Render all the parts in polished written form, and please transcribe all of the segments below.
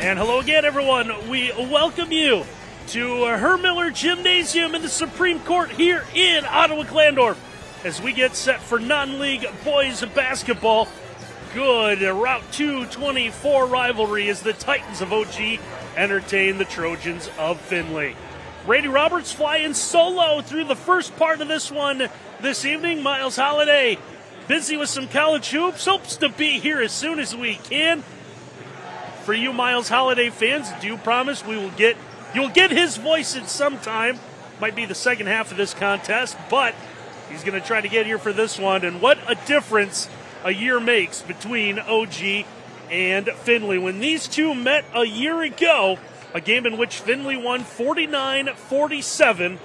And hello again, everyone. We welcome you to Hermiller Gymnasium in the Supreme Court here in Ottawa-Glandorf as we get set for non-league boys basketball. Good Route 224 rivalry as the Titans of OG entertain the Trojans of Findlay. Brady Roberts flying solo through the first part of this one this evening. Miles Holliday busy with some college hoops, hopes to be here as soon as we can. For you Miles Holliday fans, do promise you'll get his voice at some time. Might be the second half of this contest, but he's going to try to get here for this one. And what a difference a year makes between OG and Findlay. When these two met a year ago, a game in which Findlay won 49-47,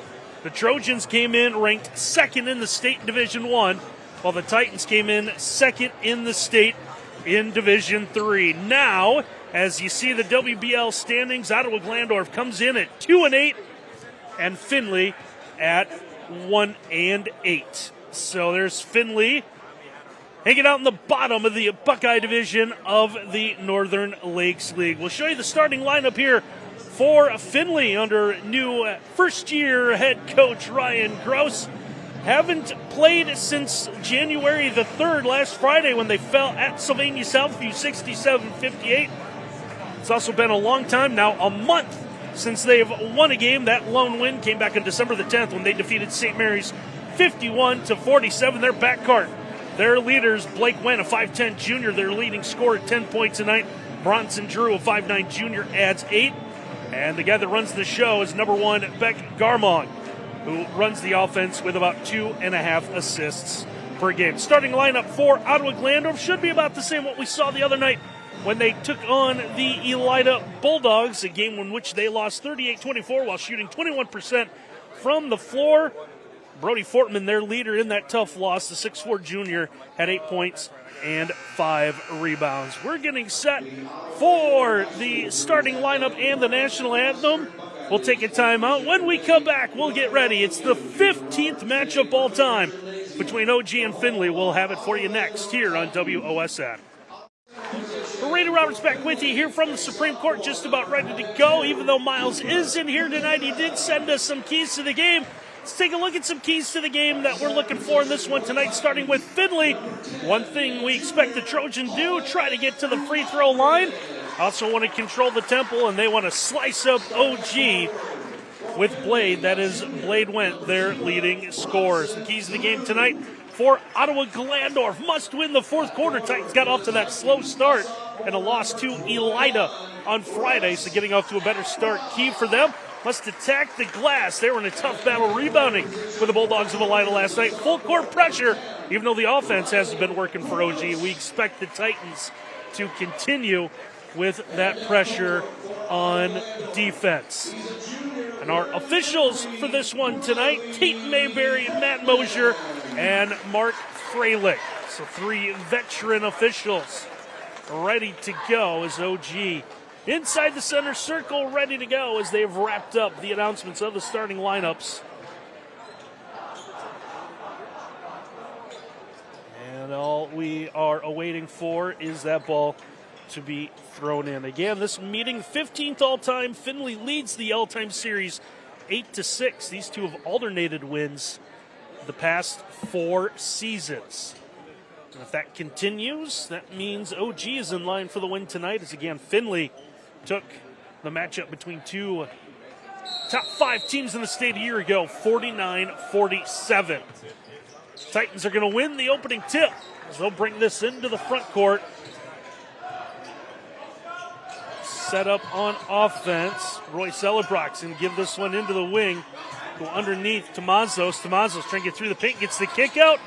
the Trojans came in ranked second in the state in Division I, while the Titans came in second in the state in Division III. Now, as you see the WBL standings, Ottawa-Glandorf comes in at 2-8, and Findlay at 1-8. So there's Findlay hanging out in the bottom of the Buckeye Division of the Northern Lakes League. We'll show you the starting lineup here for Findlay under new first-year head coach Ryan Gross. Haven't played since January the 3rd, last Friday, when they fell at Sylvania Southview 67-58. It's also been a long time now, a month, since they've won a game. That lone win came back on December the 10th when they defeated St. Mary's 51-47. Their backcourt, their leaders, Blake Wen, a 5'10 junior, their leading scorer at 10 points tonight. Bronson Drew, a 5'9 junior, adds 8. And the guy that runs the show is number 1, Beck Garmong, who runs the offense with about 2.5 assists per game. Starting lineup for Ottawa-Glandorf should be about the same what we saw the other night when they took on the Elida Bulldogs, a game in which they lost 38-24 while shooting 21% from the floor. Brody Fortman, their leader in that tough loss, the 6'4 junior, had 8 points and 5 rebounds. We're getting set for the starting lineup and the national anthem. We'll take a timeout. When we come back, we'll get ready. It's the 15th matchup all time between OG and Findlay. We'll have it for you next here on WOSN. Brady Roberts back with you here from the Supreme Court, just about ready to go. Even though Miles is in here tonight, he did send us some keys to the game. Let's take a look at some keys to the game that we're looking for in this one tonight, starting with Findlay. One thing we expect the Trojans to do, try to get to the free throw line. Also want to control the tempo, and they want to slice up OG with Blade. That is Blade Went, their leading scorers. The keys to the game tonight for Ottawa-Glandorf: must win the fourth quarter. Titans got off to that slow start and a loss to Elida on Friday, so getting off to a better start. Key for them: must attack the glass. They were in a tough battle rebounding with the Bulldogs of Elida last night. Full court pressure, even though the offense hasn't been working for OG. We expect the Titans to continue with that pressure on defense. And our officials for this one tonight: Tate Mayberry, Matt Mosier, and Mark Freilich. So 3 veteran officials ready to go as OG inside the center circle, ready to go as they've wrapped up the announcements of the starting lineups. And all we are awaiting for is that ball to be thrown in. Again, this meeting, 15th all-time. Findlay leads the all-time series 8-6. These two have alternated wins the past 4 seasons. And if that continues, that means OG is in line for the win tonight, as again, Findlay took the matchup between two top 5 teams in the state a year ago, 49-47. Titans are going to win the opening tip as they'll bring this into the front court. Set up on offense. Royce Ellerbrock's going to give this one into the wing. Go underneath Tomazos. Tomazos trying to get through the paint, gets the kick out.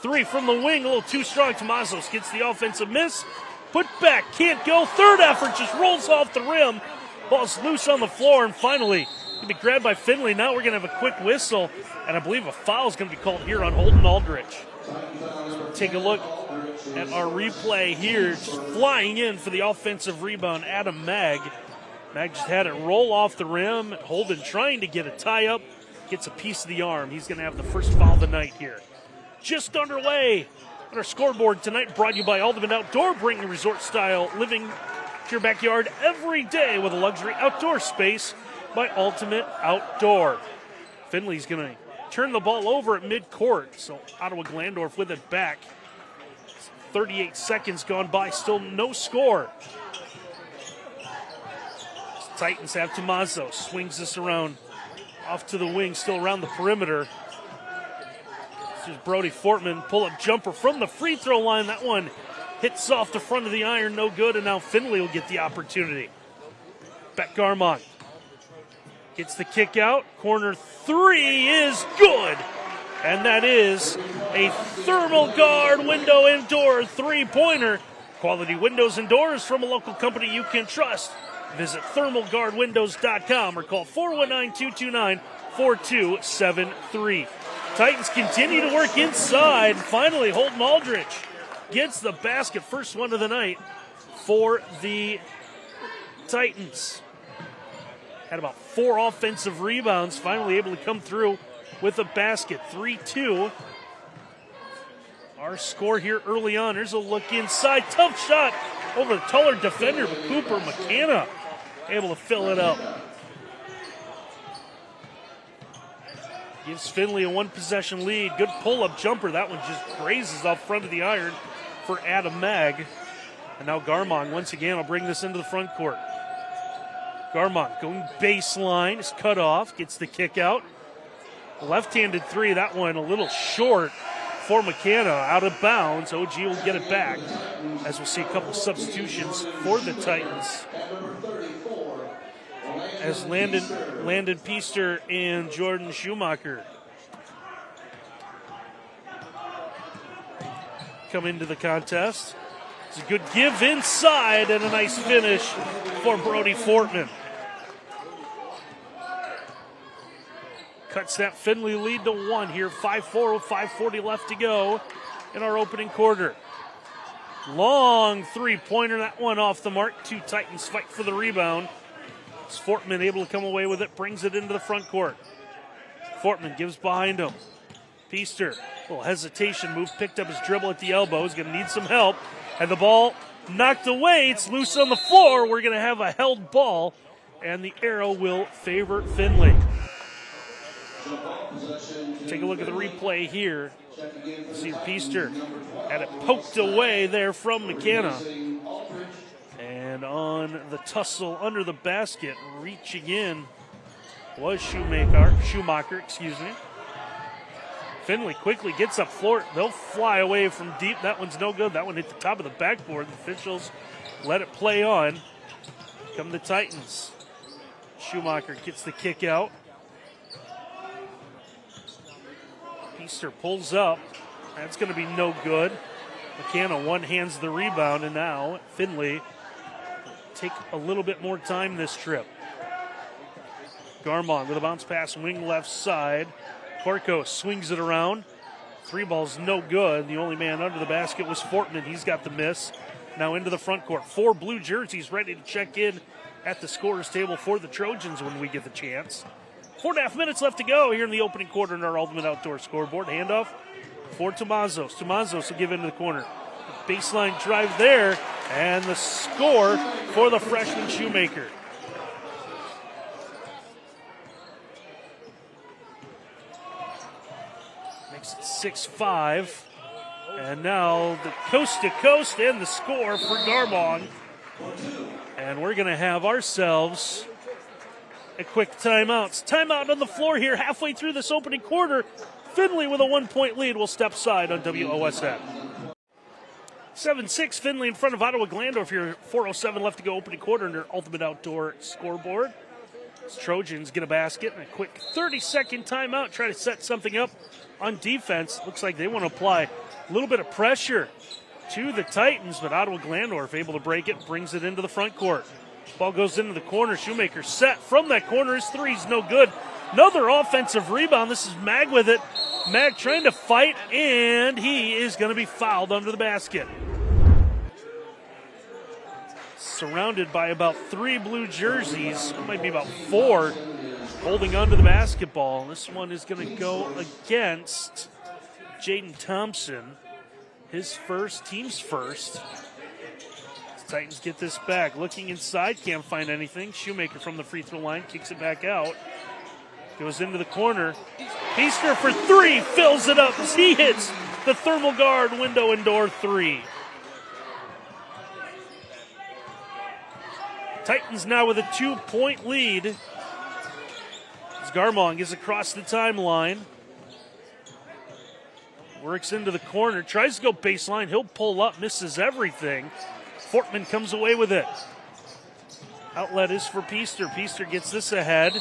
3 from the wing, a little too strong. Tomazos gets the offensive miss. Put back, can't go. Third effort, just rolls off the rim. Ball's loose on the floor, and finally going to be grabbed by Findlay. Now we're going to have a quick whistle, and I believe a foul is going to be called here on Holden Aldrich. So take a look at our replay here. Just flying in for the offensive rebound, Adam Mag. Mag just had it roll off the rim. Holden trying to get a tie-up. Gets a piece of the arm. He's going to have the first foul of the night here. Just underway on our scoreboard tonight, brought to you by Alderman Outdoor, bringing resort-style living to your backyard every day with a luxury outdoor space by Ultimate Outdoor. Findlay's going to turn the ball over at midcourt, so Ottawa-Glandorf with it back. 38 seconds gone by, still no score. Titans have Tommaso, swings this around off to the wing, still around the perimeter. This is Brody Fortman, pull-up jumper from the free throw line. That one hits off the front of the iron, no good, and now Findlay will get the opportunity. Beck Garmon gets the kick out. Corner three is good. And that is a Thermal Guard window and door three-pointer. Quality windows and doors from a local company you can trust. Visit thermalguardwindows.com or call 419-229-4273. Titans continue to work inside. Finally, Holton Aldrich gets the basket, first one of the night for the Titans. Had about 4 offensive rebounds, finally able to come through with a basket. 3-2. Our score here early on. There's a look inside. Tough shot over the taller defender, Cooper McKenna, able to fill it up. Gives Findlay a one-possession lead. Good pull-up jumper. That one just grazes off front of the iron for Adam Mag. And now Garmon once again will bring this into the front court. Garmon going baseline, is cut off, gets the kick out. Left-handed three, that one a little short for McKenna, out of bounds. OG will get it back, as we'll see a couple substitutions for the Titans, as Landon Peaster and Jordan Schumacher come into the contest. It's a good give inside and a nice finish for Brody Fortman. Cuts that Findlay lead to 1 here. 5-4 with 5:40 left to go in our opening quarter. Long three-pointer, that one off the mark. 2 Titans fight for the rebound. It's Fortman able to come away with it, brings it into the front court. Fortman gives behind him. Peaster, a little hesitation move, picked up his dribble at the elbow. He's going to need some help. And the ball knocked away. It's loose on the floor. We're going to have a held ball, and the arrow will favor Findlay. Take a look at the replay here. See Peaster had it poked away there from McKenna. And on the tussle under the basket, reaching in was Schumacher. Findlay quickly gets up floor. They'll fly away from deep. That one's no good. That one hit the top of the backboard. The officials let it play on. Come the Titans. Schumacher gets the kick out. Peaster pulls up. That's going to be no good. McKenna one-hands the rebound, and now Findlay take a little bit more time this trip. Garmon with a bounce pass, wing left side. Corco swings it around. 3 ball's no good. The only man under the basket was Fortman. He's got the miss. Now into the front court. 4 blue jerseys ready to check in at the scorer's table for the Trojans when we get the chance. 4.5 minutes left to go here in the opening quarter in our Ultimate Outdoor scoreboard. Handoff for Tomazos. Tomazos will give into the corner. Baseline drive there, and the score for the freshman Shoemaker. Makes it 6-5. And now the coast to coast and the score for Garmon. And we're going to have ourselves a quick timeout. Timeout on the floor here halfway through this opening quarter. Findlay with a 1-point lead will step aside on WOSN. 7-6, Findlay in front of Ottawa-Glandorf here. 4:07 left to go opening quarter in their Ultimate Outdoor scoreboard. As Trojans get a basket and a quick 30-second timeout. Try to set something up on defense. Looks like they want to apply a little bit of pressure to the Titans, but Ottawa-Glandorf able to break it, brings it into the front court. Ball goes into the corner. Shoemaker set from that corner. His three's no good. Another offensive rebound. This is Mag with it. Mag trying to fight, and he is going to be fouled under the basket. Surrounded by about 3 blue jerseys. It might be about 4 holding onto the basketball. This one is going to go against Jaden Thompson. His first, team's first. Titans get this back. Looking inside, can't find anything. Shoemaker from the free throw line kicks it back out. Goes into the corner. Piester for three, fills it up as he hits the thermal guard window and door three. Titans now with a 2-point lead. As Garmong is across the timeline. Works into the corner, tries to go baseline. He'll pull up, misses everything. Fortman comes away with it. Outlet is for Piester. Piester gets this ahead,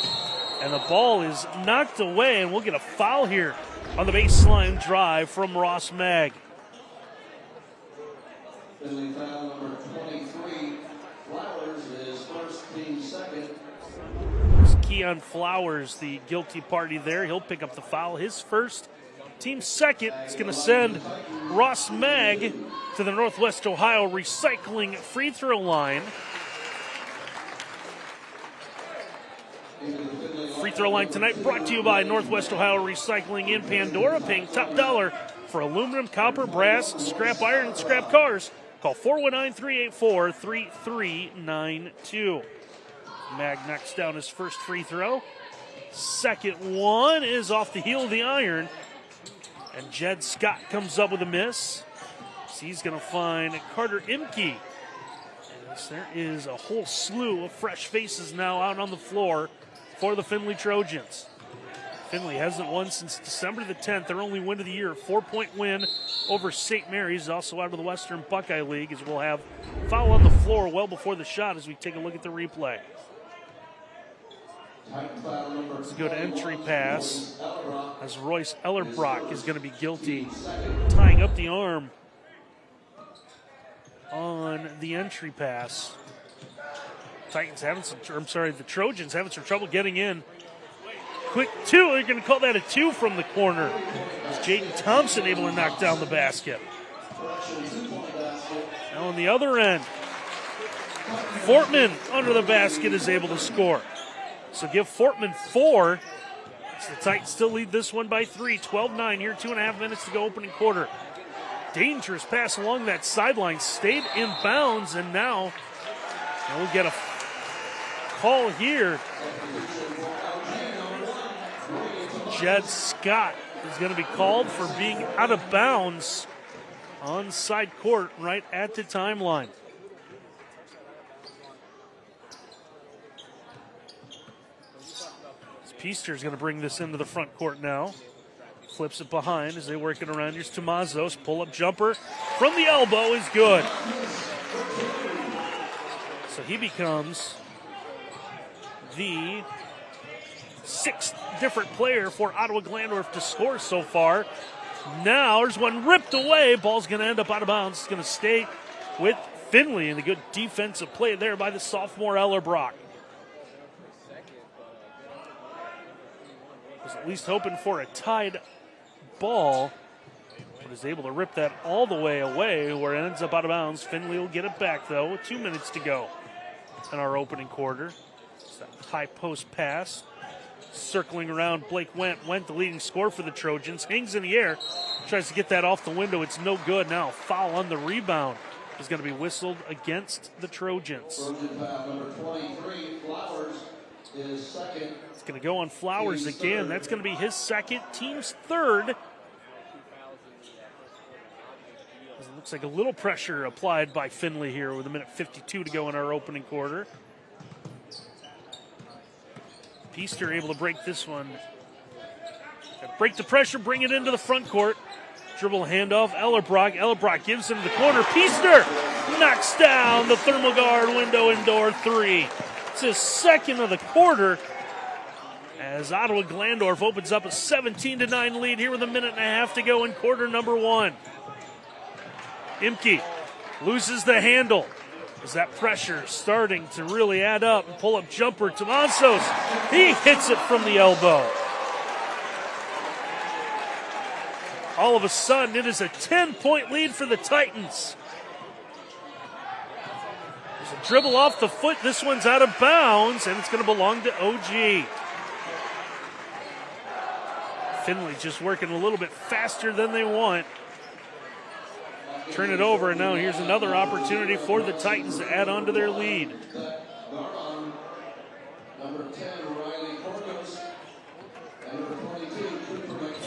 and the ball is knocked away, and we'll get a foul here on the baseline drive from Ross Mag. Findlay foul number 23. Flowers is first, team second. It's Keon Flowers, the guilty party there. He'll pick up the foul, his first, team second. It's going to send Ross Mag to the Northwest Ohio Recycling free throw line. Free throw line tonight brought to you by Northwest Ohio Recycling in Pandora, paying top dollar for aluminum, copper, brass, scrap iron, and scrap cars. Call 419-384-3392. Mag knocks down his first free throw. Second one is off the heel of the iron. And Jed Scott comes up with a miss. So he's going to find Carter Imke. As there is a whole slew of fresh faces now out on the floor for the Findlay Trojans. Findlay hasn't won since December the 10th. Their only win of the year, a 4-point win over St. Mary's, also out of the Western Buckeye League, as we'll have foul on the floor well before the shot as we take a look at the replay. Let's go to entry pass as Royce Ellerbrock is going to be guilty, tying up the arm on the entry pass. The Trojans having some trouble getting in. Quick two, they're going to call that a two from the corner. Is Jaden Thompson able to knock down the basket? Now on the other end, Fortman under the basket is able to score. So give Fortman 4. So the Titans still lead this one by 3. 12-9 here, 2.5 minutes to go opening quarter. Dangerous pass along that sideline, stayed in bounds, and now we'll get a call here. Jed Scott is going to be called for being out of bounds on side court right at the timeline. Piester is going to bring this into the front court now. Flips it behind as they work it around. Here's Tomazos. Pull-up jumper from the elbow is good. So he becomes the 6th different player for Ottawa-Glandorf to score so far. Now there's one ripped away. Ball's going to end up out of bounds. It's going to stay with Findlay, and a good defensive play there by the sophomore Ellerbrock. Was at least hoping for a tied ball, but is able to rip that all the way away where it ends up out of bounds. Findlay will get it back, though, with 2 minutes to go in our opening quarter. It's that high post pass. Circling around, Blake Went the leading scorer for the Trojans. Hangs in the air, tries to get that off the window. It's no good. Now foul on the rebound is going to be whistled against the Trojans. Trojan foul number 23, Flowers is second. It's going to go on Flowers again. That's going to be his second, team's third. It looks like a little pressure applied by Findlay here with 1:52 to go in our opening quarter. Piester able to break this one. Break the pressure, bring it into the front court. Dribble handoff, Ellerbrock. Ellerbrock gives him the corner. Piester knocks down the thermal guard window and door 3. It's his second of the quarter as Ottawa-Glandorf opens up a 17-9 lead here with 1.5 to go in quarter number 1. Imke loses the handle. Is that pressure starting to really add up? Pull-up jumper, Tomazos. He hits it from the elbow. All of a sudden, it is a 10-point lead for the Titans. There's a dribble off the foot. This one's out of bounds, and it's going to belong to OG. Findlay just working a little bit faster than they want. turn it over, and now here's another opportunity for the Titans to add on to their lead.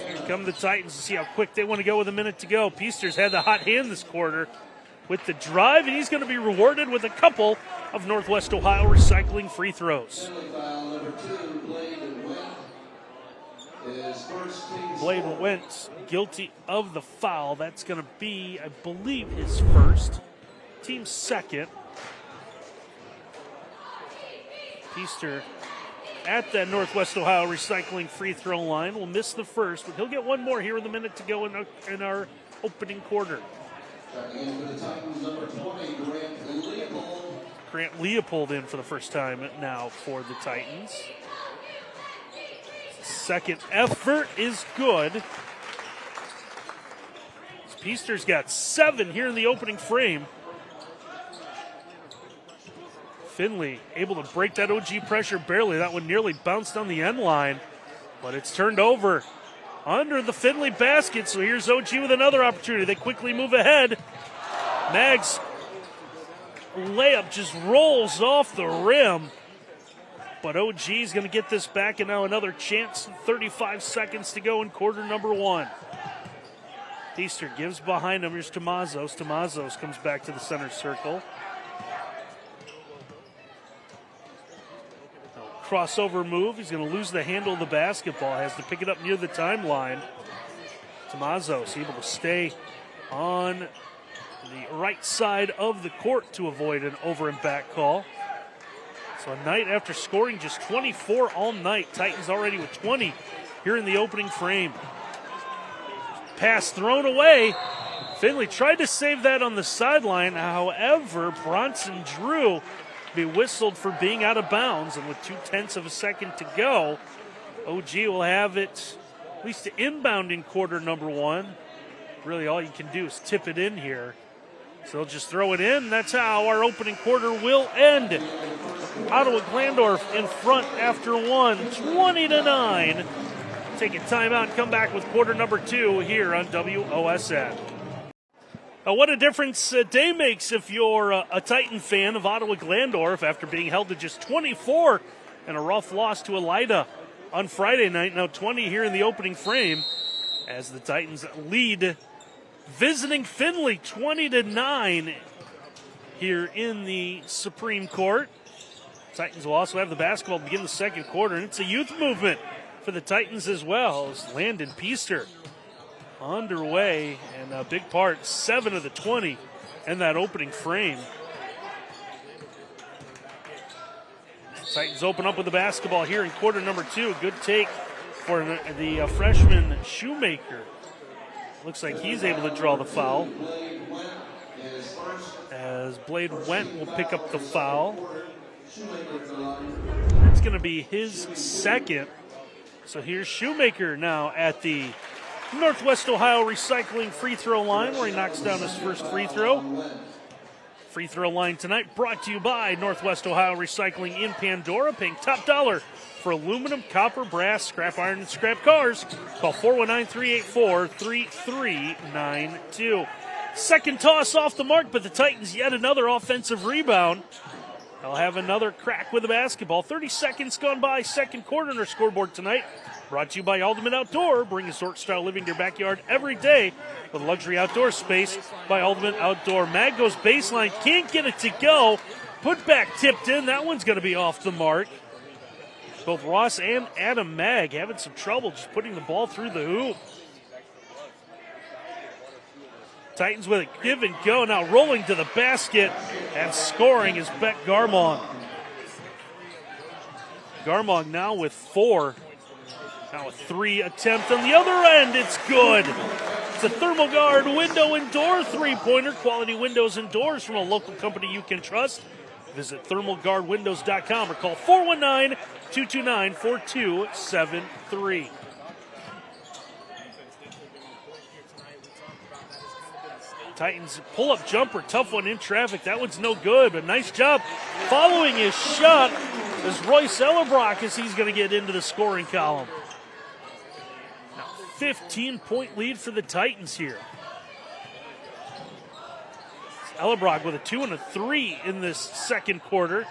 Here come the Titans to see how quick they want to go with a minute to go. Piester's had the hot hand this quarter with the drive, and he's going to be rewarded with a couple of Northwest Ohio Recycling free throws. Blade Wentz guilty of the foul. That's going to be, I believe, his first. Team's second. Peister at that Northwest Ohio Recycling free throw line will miss the first, but he'll get one more here with a minute to go in our opening quarter. Grant Leopold in for the first time now for the Titans. Second effort is good. Peister's got 7 here in the opening frame. Findlay able to break that OG pressure barely. That one nearly bounced on the end line, but it's turned over under the Findlay basket. So here's OG with another opportunity. They quickly move ahead. Mag's layup just rolls off the rim. But OG is going to get this back, and now another chance. 35 seconds to go in quarter number 1. Peister gives behind him. Here's Tomazos. Tomazos comes back to the center circle. Crossover move. He's going to lose the handle of the basketball. Has to pick it up near the timeline. Tomazos able to stay on the right side of the court to avoid an over and back call. So a night after scoring just 24 all night, Titans already with 20 here in the opening frame. Pass thrown away. Findlay tried to save that on the sideline. However, Bronson Drew be whistled for being out of bounds, and with 0.2 of a second to go, OG will have it at least to inbound in quarter number 1. Really all you can do is tip it in here. So they'll just throw it in. That's how our opening quarter will end. Ottawa-Glandorf in front after 1, 20-9. Take a timeout and come back with quarter number 2 here on WOSN. What a difference a day makes if you're a Titan fan of Ottawa-Glandorf after being held to just 24 and a rough loss to Elida on Friday night. Now 20 here in the opening frame as the Titans lead visiting Findlay 20-9 here in the Supreme Court. Titans will also have the basketball to begin the second quarter, and it's a youth movement for the Titans as well as Landon Peister underway, and a big part, 7 of the 20 in that opening frame. Titans open up with the basketball here in quarter number 2. Good take for the freshman Shoemaker. Looks like he's able to draw the foul, as Blade Went will pick up the foul. It's going to be his second. So here's Shoemaker now at the Northwest Ohio Recycling free throw line, where he knocks down his first free throw. Free throw line tonight brought to you by Northwest Ohio Recycling in Pandora, paying top dollar for aluminum, copper, brass, scrap iron, and scrap cars. Call 419-384-3392. Second toss off the mark, but the Titans yet another offensive rebound. They'll have another crack with the basketball. 30 seconds gone by, second quarter on our scoreboard tonight. Brought to you by Ultimate Outdoor. Bring resort-style living to your backyard every day with luxury outdoor space by Ultimate Outdoor. Mag goes baseline, can't get it to go. Put back tipped in. That one's going to be off the mark. Both Ross and Adam Mag having some trouble just putting the ball through the hoop. Titans with a give and go. Now rolling to the basket and scoring is Beck Garmong. Garmong now with 4. Now a 3 attempt on the other end. It's good. It's a Thermal Guard window and door three-pointer. Quality windows and doors from a local company you can trust. Visit thermalguardwindows.com or call 419-229-4273. Titans pull-up jumper, tough one in traffic. That one's no good, but nice job following his shot is Royce Ellerbrock as he's going to get into the scoring column. Now 15-point lead for the Titans here. Ellebrog with a 2 and a 3 in this second quarter.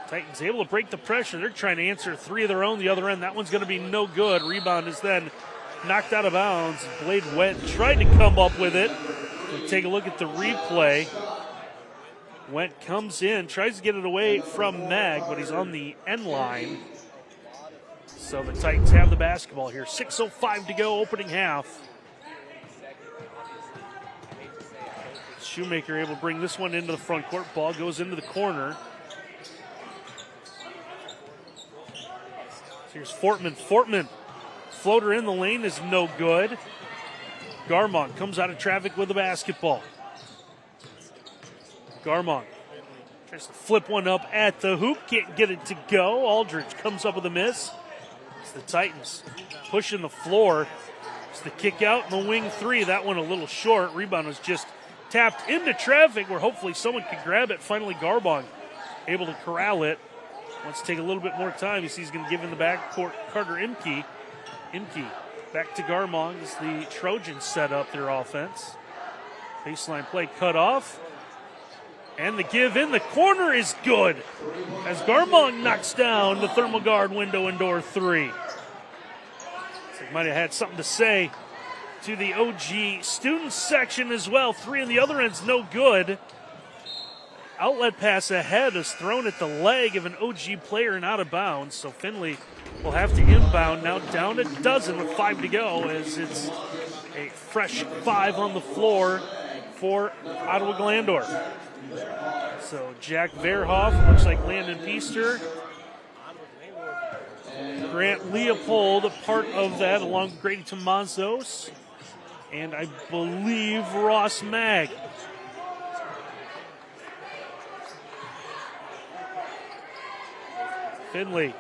Titans able to break the pressure. They're trying to answer 3 of their own. The other end, that one's going to be no good. Rebound is then knocked out of bounds. Blade Went tried to come up with it. We'll take a look at the replay. Went comes in, tries to get it away from Mag, but he's on the end line. So the Titans have the basketball here. 6:05 to go, opening half. Shoemaker able to bring this one into the front court. Ball goes into the corner. Here's Fortman. Fortman, floater in the lane is no good. Garmong comes out of traffic with the basketball. Garmong tries to flip one up at the hoop. Can't get it to go. Aldridge comes up with a miss. It's the Titans pushing the floor. It's the kick out and the wing 3. That one a little short. Rebound was just tapped into traffic where hopefully someone could grab it. Finally, Garmong able to corral it. Wants to take a little bit more time. You see he's going to give in the backcourt Carter Imke. Imke back to Garmong as the Trojans set up their offense. Baseline play cut off. And the give in the corner is good as Garmong knocks down the thermal guard window and door 3. So he might have had something to say to the OG student section as well. 3 on the other end's no good. Outlet pass ahead is thrown at the leg of an OG player and out of bounds. So Findlay will have to inbound now, down a dozen with 5 to go, as it's a fresh 5 on the floor for Ottawa-Glandorf. So Jack Verhoff, looks like Landon Peaster. Grant Leopold, a part of that, along with Grady Tomazos. And I believe Ross Mag. Findlay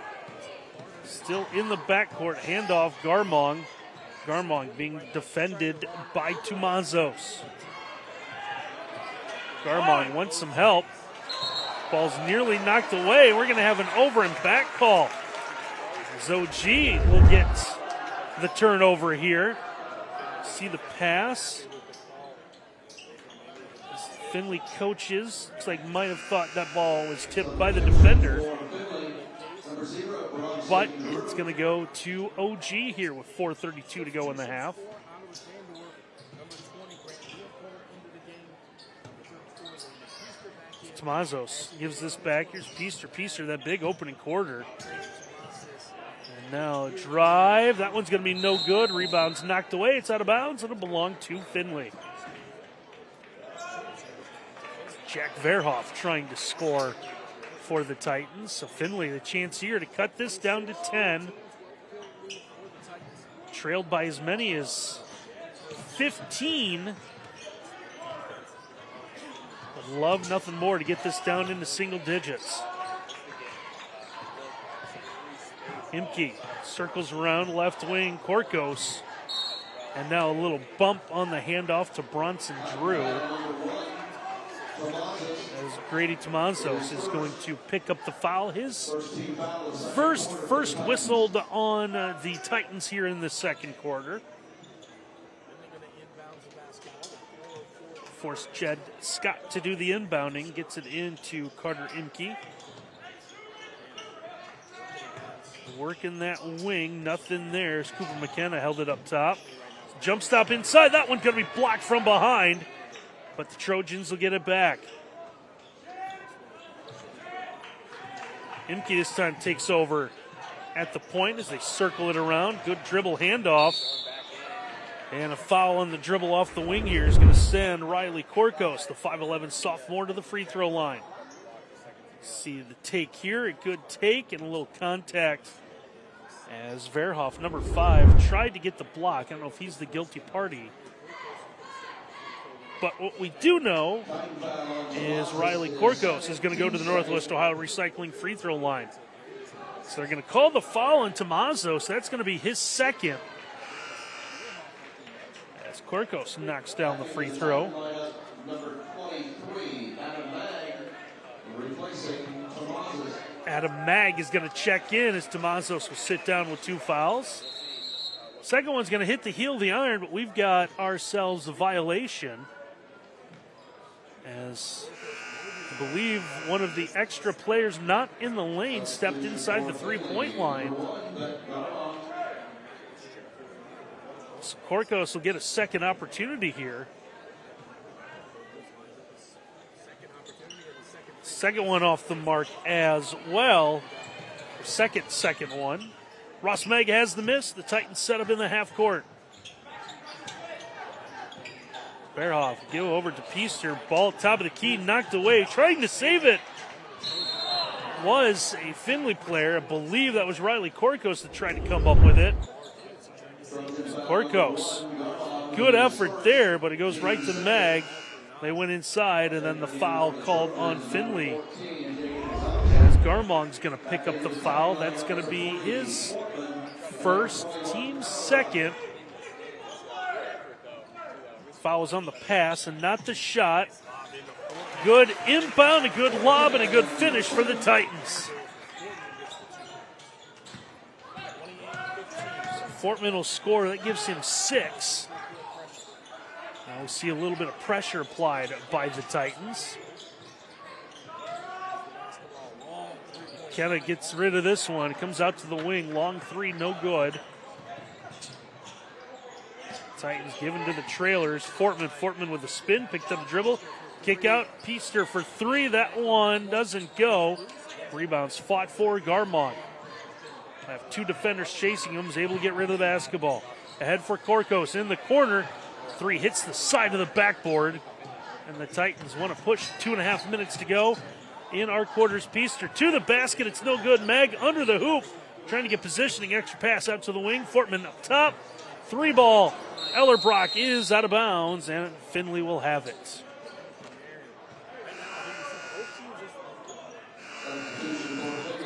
still in the backcourt. Handoff, Garmong. Garmong being defended by Tomazos. Garmong wants some help. Ball's nearly knocked away. We're going to have an over and back call. Zoji will get the turnover here. See the pass. Findlay coaches, looks like might have thought that ball was tipped by the defender. But it's going to go to OG here with 4:32 to go in the half. Tomazos gives this back. Here's Peaster. Peaster, that big opening quarter. And now drive. That one's going to be no good. Rebound's knocked away. It's out of bounds. It'll belong to Findlay. Jack Verhoff trying to score for the Titans. So Findlay, the chance here to cut this down to 10. Trailed by as many as 15. Would love nothing more to get this down into single digits. Imke circles around left wing. Korkos. And now a little bump on the handoff to Bronson Drew. As Grady Tomazos is going to pick up the foul. His first whistled on the Titans here in the second quarter. Forced Jed Scott to do the inbounding. Gets it into Carter Imke. Working that wing. Nothing there. As Cooper McKenna held it up top. Jump stop inside. That one's going to be blocked from behind. But the Trojans will get it back. Imke this time takes over at the point as they circle it around. Good dribble handoff. And a foul on the dribble off the wing here is going to send Riley Korkos, the 5'11 sophomore, to the free throw line. See the take here, a good take and a little contact as Verhoff, number 5, tried to get the block. I don't know if he's the guilty party. But what we do know is Riley Korkos is going to go to the Northwest Ohio Recycling free throw line. So they're going to call the foul on Tomazos. So that's going to be his second. As Korkos knocks down the free throw. Number 23, Adam Mag, replacing Tomazos. Adam Mag is going to check in as Tomazos will sit down with 2 fouls. Second one's going to hit the heel of the iron, but we've got ourselves a violation. as I believe one of the extra players not in the lane stepped inside the three-point line. So Korkos will get a second opportunity here. Second one off the mark as well. Second one. Ross Meg has the miss. The Titans set up in the half court. Bearhoff give over to Peaster. Ball top of the key, knocked away. Trying to save it was a Findlay player. I believe that was Riley Korkos that tried to come up with it. Korkos, good effort there, but it goes right to Meg. They went inside, and then the foul called on Findlay. As Garmong's going to pick up the foul. That's going to be his first, team's second. Foul was on the pass and not the shot. Good inbound, a good lob, and a good finish for the Titans. Fortman will score. That gives him 6. Now we see a little bit of pressure applied by the Titans. McKenna gets rid of this one. Comes out to the wing. Long three, no good. Titans given to the trailers. Fortman with a spin. Picked up a dribble. Kick out. Peaster for 3. That one doesn't go. Rebounds fought for. Garmong. I have 2 defenders chasing him. Is able to get rid of the basketball. Ahead for Korkos in the corner. 3 hits the side of the backboard. And the Titans want to push. 2.5 minutes to go in our quarters. Peaster to the basket. It's no good. Meg under the hoop. Trying to get positioning. Extra pass out to the wing. Fortman up top. 3 ball. Ellerbrock is out of bounds, and Findlay will have it.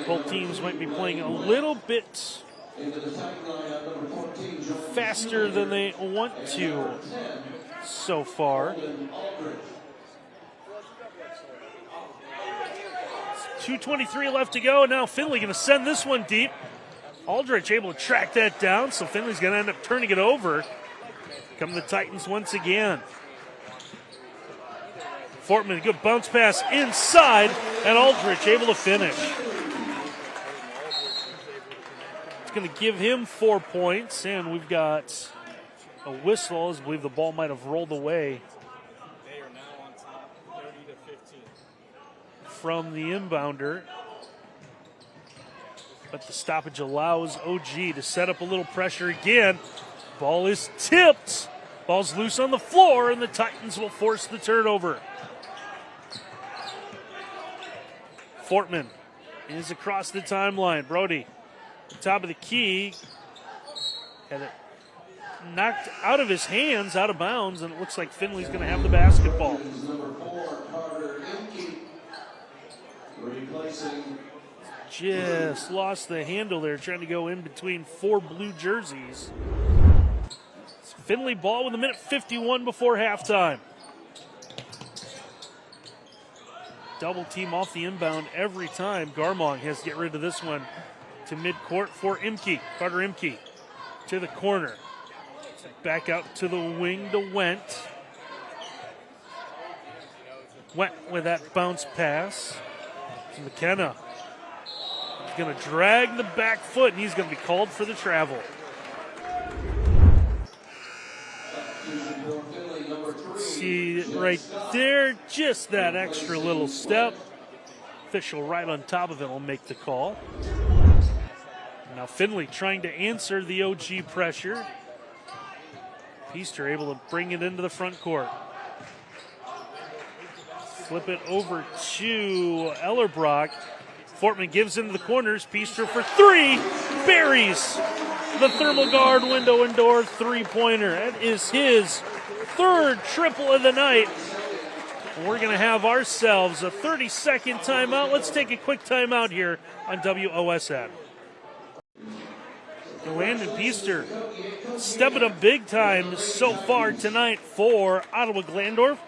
Both teams might be playing a little bit faster than they want to so far. 2:23 left to go. Now Findlay going to send this one deep. Aldrich able to track that down, so Findlay's going to end up turning it over. Come the Titans once again. Fortman, a good bounce pass inside, and Aldrich able to finish. It's going to give him 4 points, and we've got a whistle, as I believe the ball might have rolled away from the inbounder. But the stoppage allows OG to set up a little pressure again. Ball is tipped. Ball's loose on the floor, and the Titans will force the turnover. Fortman is across the timeline. Brody, top of the key. Had it knocked out of his hands, out of bounds, and it looks like Findlay's going to have the basketball. Just lost the handle there, trying to go in between 4 blue jerseys. It's Findlay ball with 1:51 before halftime. Double team off the inbound every time. Garmong has to get rid of this one to midcourt for Imke. Carter Imke to the corner. Back out to the wing to Went. Went with that bounce pass to McKenna. He's going to drag the back foot, and he's going to be called for the travel. See right there, just that extra little step. Official right on top of it will make the call. Now Findlay trying to answer the OG pressure. Peaster able to bring it into the front court. Flip it over to Ellerbrock. Fortman gives into the corners. Peaster for 3. Buries the thermal guard window and door 3-pointer. That is his 3rd triple of the night. And we're going to have ourselves a 30-second timeout. Let's take a quick timeout here on WOSN. Landon Peaster stepping up big time so far tonight for Ottawa-Glandorf.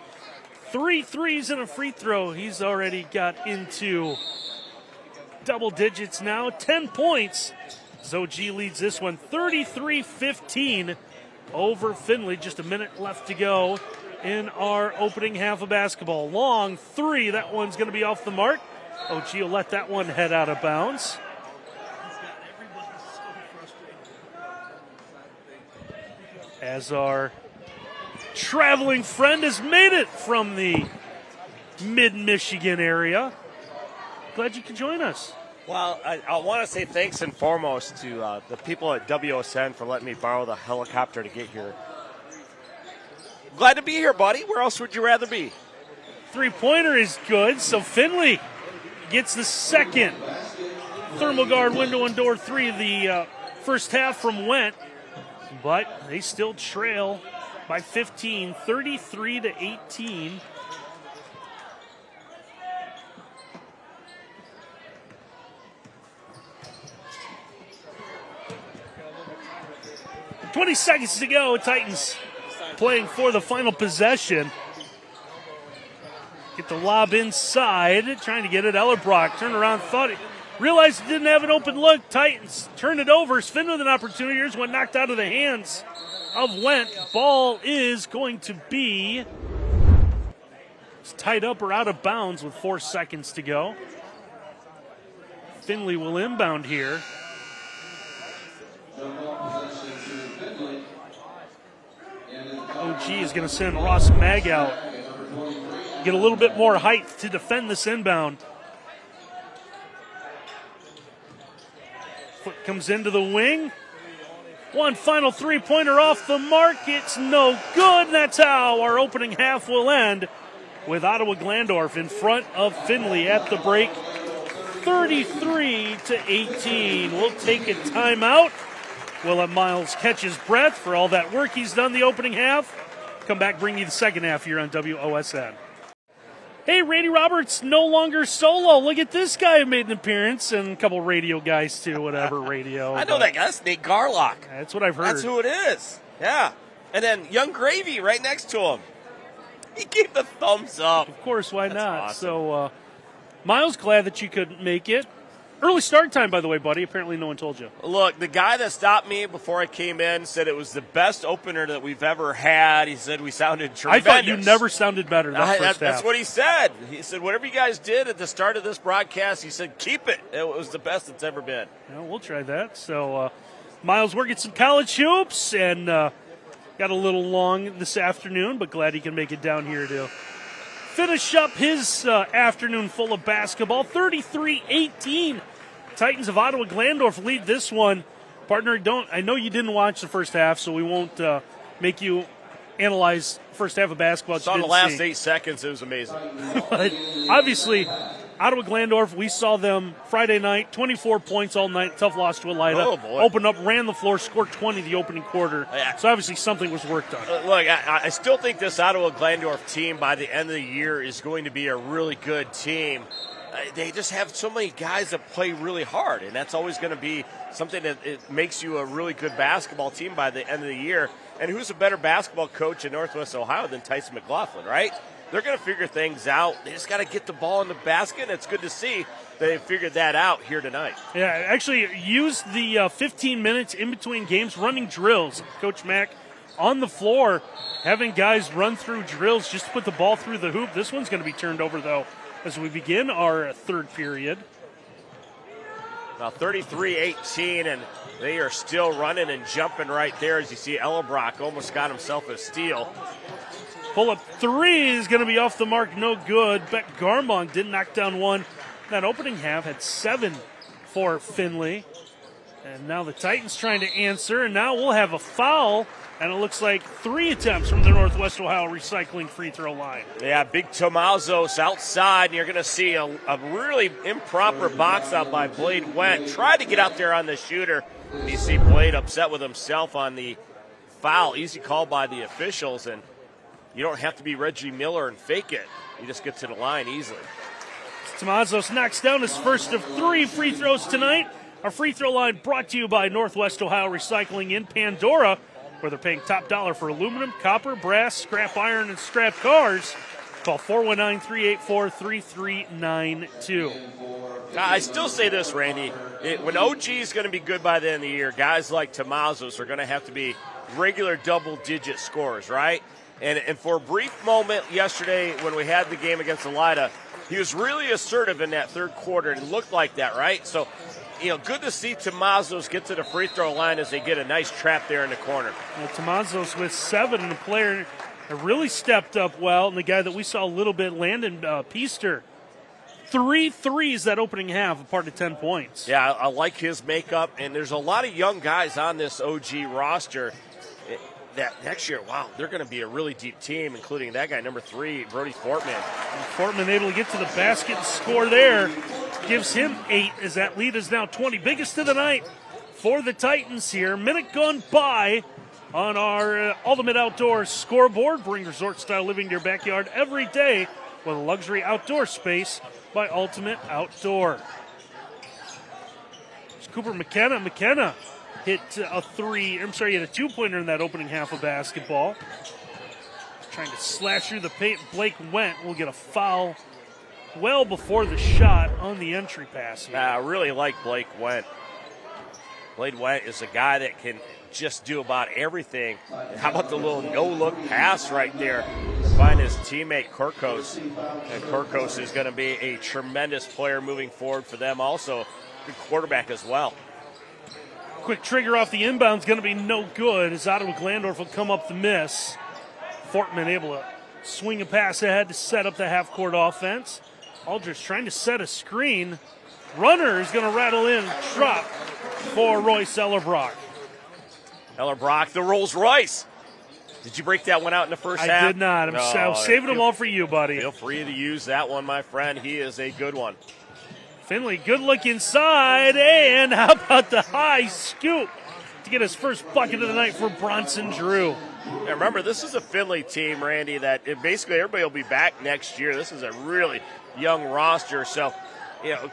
3 threes and a free throw. He's already got into double digits now. 10 points. OG leads this one 33-15 over Findlay. Just a minute left to go in our opening half of basketball. Long three. That one's going to be off the mark. OG will let that one head out of bounds. As our traveling friend has made it from the mid-Michigan area. Glad you could join us. Well, I want to say thanks and foremost to the people at WSN for letting me borrow the helicopter to get here. Glad to be here, buddy. Where else would you rather be? Three-pointer is good, so Findlay gets the second thermal guard window and door three of the first half from Went, but they still trail by 15, 33-18. $20 seconds to go. Titans playing for the final possession. Get the lob inside, trying to get it. Ellerbrock turned around, realized it didn't have an open look. Titans turned it over. Finn with an opportunity. Here's one knocked out of the hands of Went. Ball is going to be tied up or out of bounds with 4 seconds to go. Findlay will inbound here. OG is going to send Ross Mag out. Get a little bit more height to defend this inbound. Foot comes into the wing. One final three-pointer off the mark. It's no good. That's how our opening half will end, with Ottawa-Glandorf in front of Findlay at the break, 33-18. We'll take a timeout. We'll let Miles catch his breath for all that work he's done the opening half. Come back, bring you the second half here on WOSN. Hey, Randy Roberts, no longer solo. Look at this guy who made an appearance, and a couple radio guys too, whatever radio. I know that guy. That's Nate Garlock. That's what I've heard. That's who it is. Yeah. And then Young Gravy right next to him. He gave the thumbs up. Of course, why That's not? awesome. So, Miles, glad that you could make it. Early start time, by the way, buddy. Apparently no one told you. Look, the guy that stopped me before I came in said it was the best opener that we've ever had. He said we sounded tremendous. I thought you never sounded better that first half. That's what he said. He said, whatever you guys did at the start of this broadcast, he said, keep it. It was the best it's ever been. Yeah, we'll try that. So, Miles working some college hoops and got a little long this afternoon, but glad he can make it down here to finish up his afternoon full of basketball. 33-18. Titans of Ottawa-Glandorf lead this one. Partner, I know you didn't watch the first half, so we won't make you analyze first half of basketball. Saw the last 8 seconds. It was amazing. But obviously, Ottawa-Glandorf, we saw them Friday night, 24 points all night, tough loss to Elida. Oh, boy. Opened up, ran the floor, scored 20 the opening quarter. Yeah. So obviously something was worked on. Look, I still think this Ottawa-Glandorf team by the end of the year is going to be a really good team. They just have so many guys that play really hard, and that's always going to be something that it makes you a really good basketball team by the end of the year. And who's a better basketball coach in Northwest Ohio than Tyson McLaughlin, right? They're going to figure things out. They just got to get the ball in the basket, and it's good to see that they figured that out here tonight. Yeah, actually used the 15 minutes in between games running drills. Coach Mack on the floor having guys run through drills just to put the ball through the hoop. This one's going to be turned over, though, as we begin our third period. Now 33-18, and they are still running and jumping right there. As you see, Ellerbrock almost got himself a steal. Pull-up three is going to be off the mark, no good. Beck Garmong did knock down one. That opening half had 7 for Findlay. And now the Titans trying to answer, and now we'll have a foul. And it looks like 3 attempts from the Northwest Ohio Recycling free throw line. Yeah, big Tomazos outside, and you're going to see a really improper box out by Blade Went. Tried to get out there on the shooter. And you see Blade upset with himself on the foul. Easy call by the officials, and you don't have to be Reggie Miller and fake it. You just get to the line easily. Tomazos knocks down his first of 3 free throws tonight. Our free throw line brought to you by Northwest Ohio Recycling in Pandora, where they're paying top dollar for aluminum, copper, brass, scrap iron, and scrap cars. Call 419-384-3392. I still say this, Randy. When OG is going to be good by the end of the year, guys like Tomazos are going to have to be regular double-digit scorers, right? And for a brief moment yesterday when we had the game against Elida, he was really assertive in that third quarter. It looked like that, right? So, good to see Tomazos get to the free throw line as they get a nice trap there in the corner. Tomazos with 7, and the player really stepped up well. And the guy that we saw a little bit, Landon Peaster, 3 threes that opening half, a part of 10 points. Yeah, I like his makeup. And there's a lot of young guys on this OG roster that next year, wow, they're going to be a really deep team, including that guy, number 3, Brody Fortman. Fortman able to get to the basket and score there. Gives him 8 as that lead is now 20. Biggest of the night for the Titans here. Minute gone by on our Ultimate Outdoor scoreboard. Bring resort-style living to your backyard every day with a luxury outdoor space by Ultimate Outdoor. There's Cooper McKenna. McKenna hit a 2-pointer in that opening half of basketball. Trying to slash through the paint. Blake Went will get a foul well before the shot on the entry pass here. I really like Blake Went. Blake Went is a guy that can just do about everything. How about the little no-look pass right there to find his teammate Kirkos? And Kirkos is going to be a tremendous player moving forward for them. Also, good quarterback as well. Quick trigger off the inbound is going to be no good as Ottawa-Glandorf will come up the miss. Fortman able to swing a pass ahead to set up the half-court offense. Aldridge trying to set a screen. Runner is going to rattle in, drop for Royce Ellerbrock. Ellerbrock, the Rolls Royce. Did you break that one out in the first half? I did not. I'm saving them all for you, buddy. Feel free to use that one, my friend. He is a good one. Findlay, good look inside, and how about the high scoop to get his first bucket of the night for Bronson Drew. Yeah, remember, this is a Findlay team, Randy, that basically everybody will be back next year. This is a really young roster. So,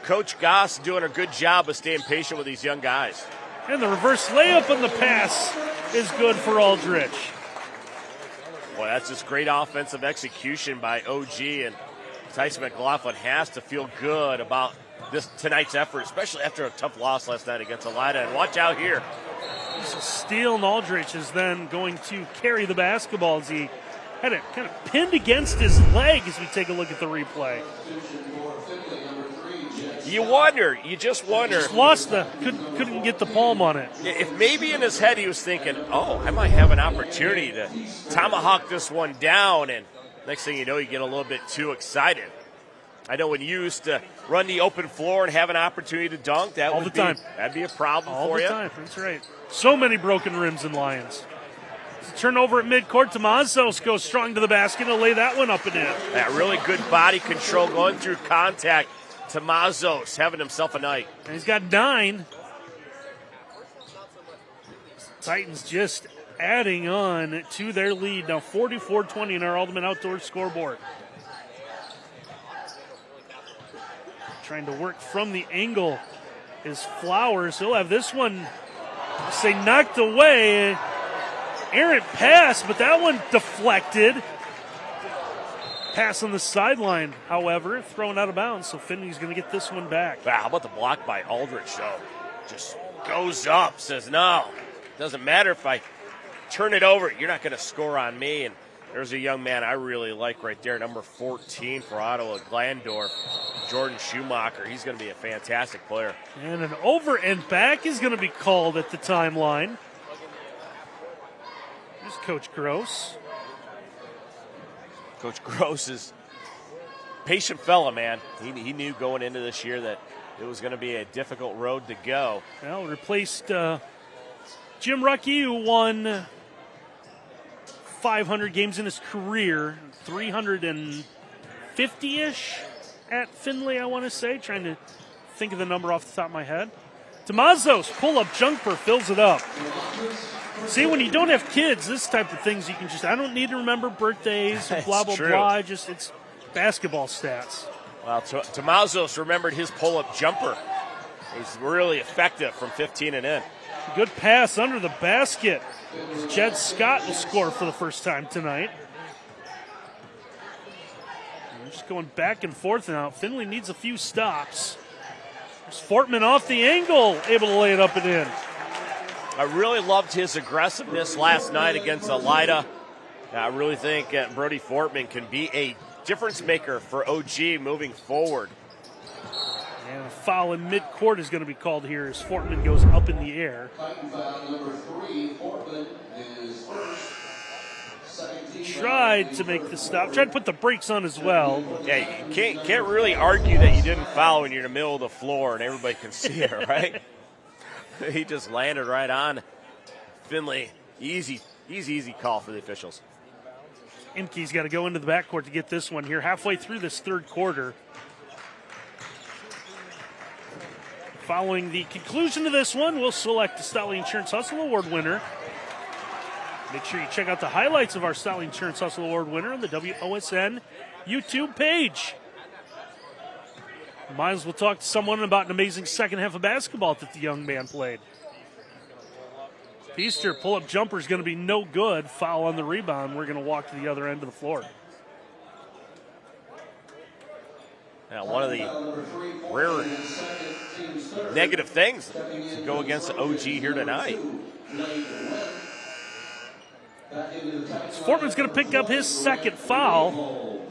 Coach Goss doing a good job of staying patient with these young guys. And the reverse layup on the pass is good for Aldrich. Boy, that's just great offensive execution by OG, and Tyson McLaughlin has to feel good about tonight's effort, especially after a tough loss last night against Elida. And watch out here. This is steal, and Aldrich is then going to carry the basketball as he had it kind of pinned against his leg as we take a look at the replay. You just wonder. Just lost couldn't get the palm on it. If maybe in his head he was thinking, I might have an opportunity to tomahawk this one down, and next thing you know, you get a little bit too excited. I know when you used to run the open floor and have an opportunity to dunk, that'd be a problem for you. All the time, that's right. So many broken rims in Lions. Turnover at midcourt. Tomazos goes strong to the basket and lay that one up and in. That really good body control going through contact. Tomazos having himself a night. And he's got 9. Titans just adding on to their lead. Now 44-20 in our Ultimate Outdoor scoreboard. Trying to work from the angle is Flowers. He'll have this one, say, knocked away. Errant pass, but that one deflected. Pass on the sideline, however, thrown out of bounds, so Findlay's going to get this one back. Wow, how about the block by Aldrich, though? Just goes up, says, no, doesn't matter if I turn it over, you're not going to score on me. And there's a young man I really like right there, number 14 for Ottawa-Glandorf, Jordan Schumacher. He's going to be a fantastic player. And an over and back is going to be called at the timeline. Here's Coach Gross. Coach Gross is a patient fella, man. He knew going into this year that it was going to be a difficult road to go. Well, replaced Jim Ruckey, who won 500 games in his career, 350-ish at Findlay, I want to say. Trying to think of the number off the top of my head. Tomazos, pull-up jumper, fills it up. See, when you don't have kids, this type of things, you can just, I don't need to remember birthdays and blah, blah, blah. Just, it's basketball stats. Well, Tomazos remembered his pull-up jumper. He's really effective from 15 and in. Good pass under the basket. Jed Scott will score for the first time tonight. We're just going back and forth now. Findlay needs a few stops. There's Fortman off the angle, able to lay it up and in. I really loved his aggressiveness last night against Elida. I really think Brody Fortman can be a difference maker for OG moving forward. And a foul in midcourt is going to be called here as Fortman goes up in the air. Fighting foul number 3, Fortman is first. Tried to make the stop. Tried to put the brakes on as well. Yeah, you can't really argue that you didn't foul when you're in the middle of the floor and everybody can see it, right? He just landed right on Findlay. Easy call for the officials. Imke's got to go into the backcourt to get this one here. Halfway through this third quarter. Following the conclusion of this one, we'll select the Stotley Insurance Hustle Award winner. Make sure you check out the highlights of our Stotley Insurance Hustle Award winner on the WOSN YouTube page. Might as well talk to someone about an amazing second half of basketball that the young man played. Feaster, pull-up jumper is going to be no good. Foul on the rebound. We're going to walk to the other end of the floor. Now, one of the rare negative things to go against the OG here tonight. Fortman's going to pick up his second foul.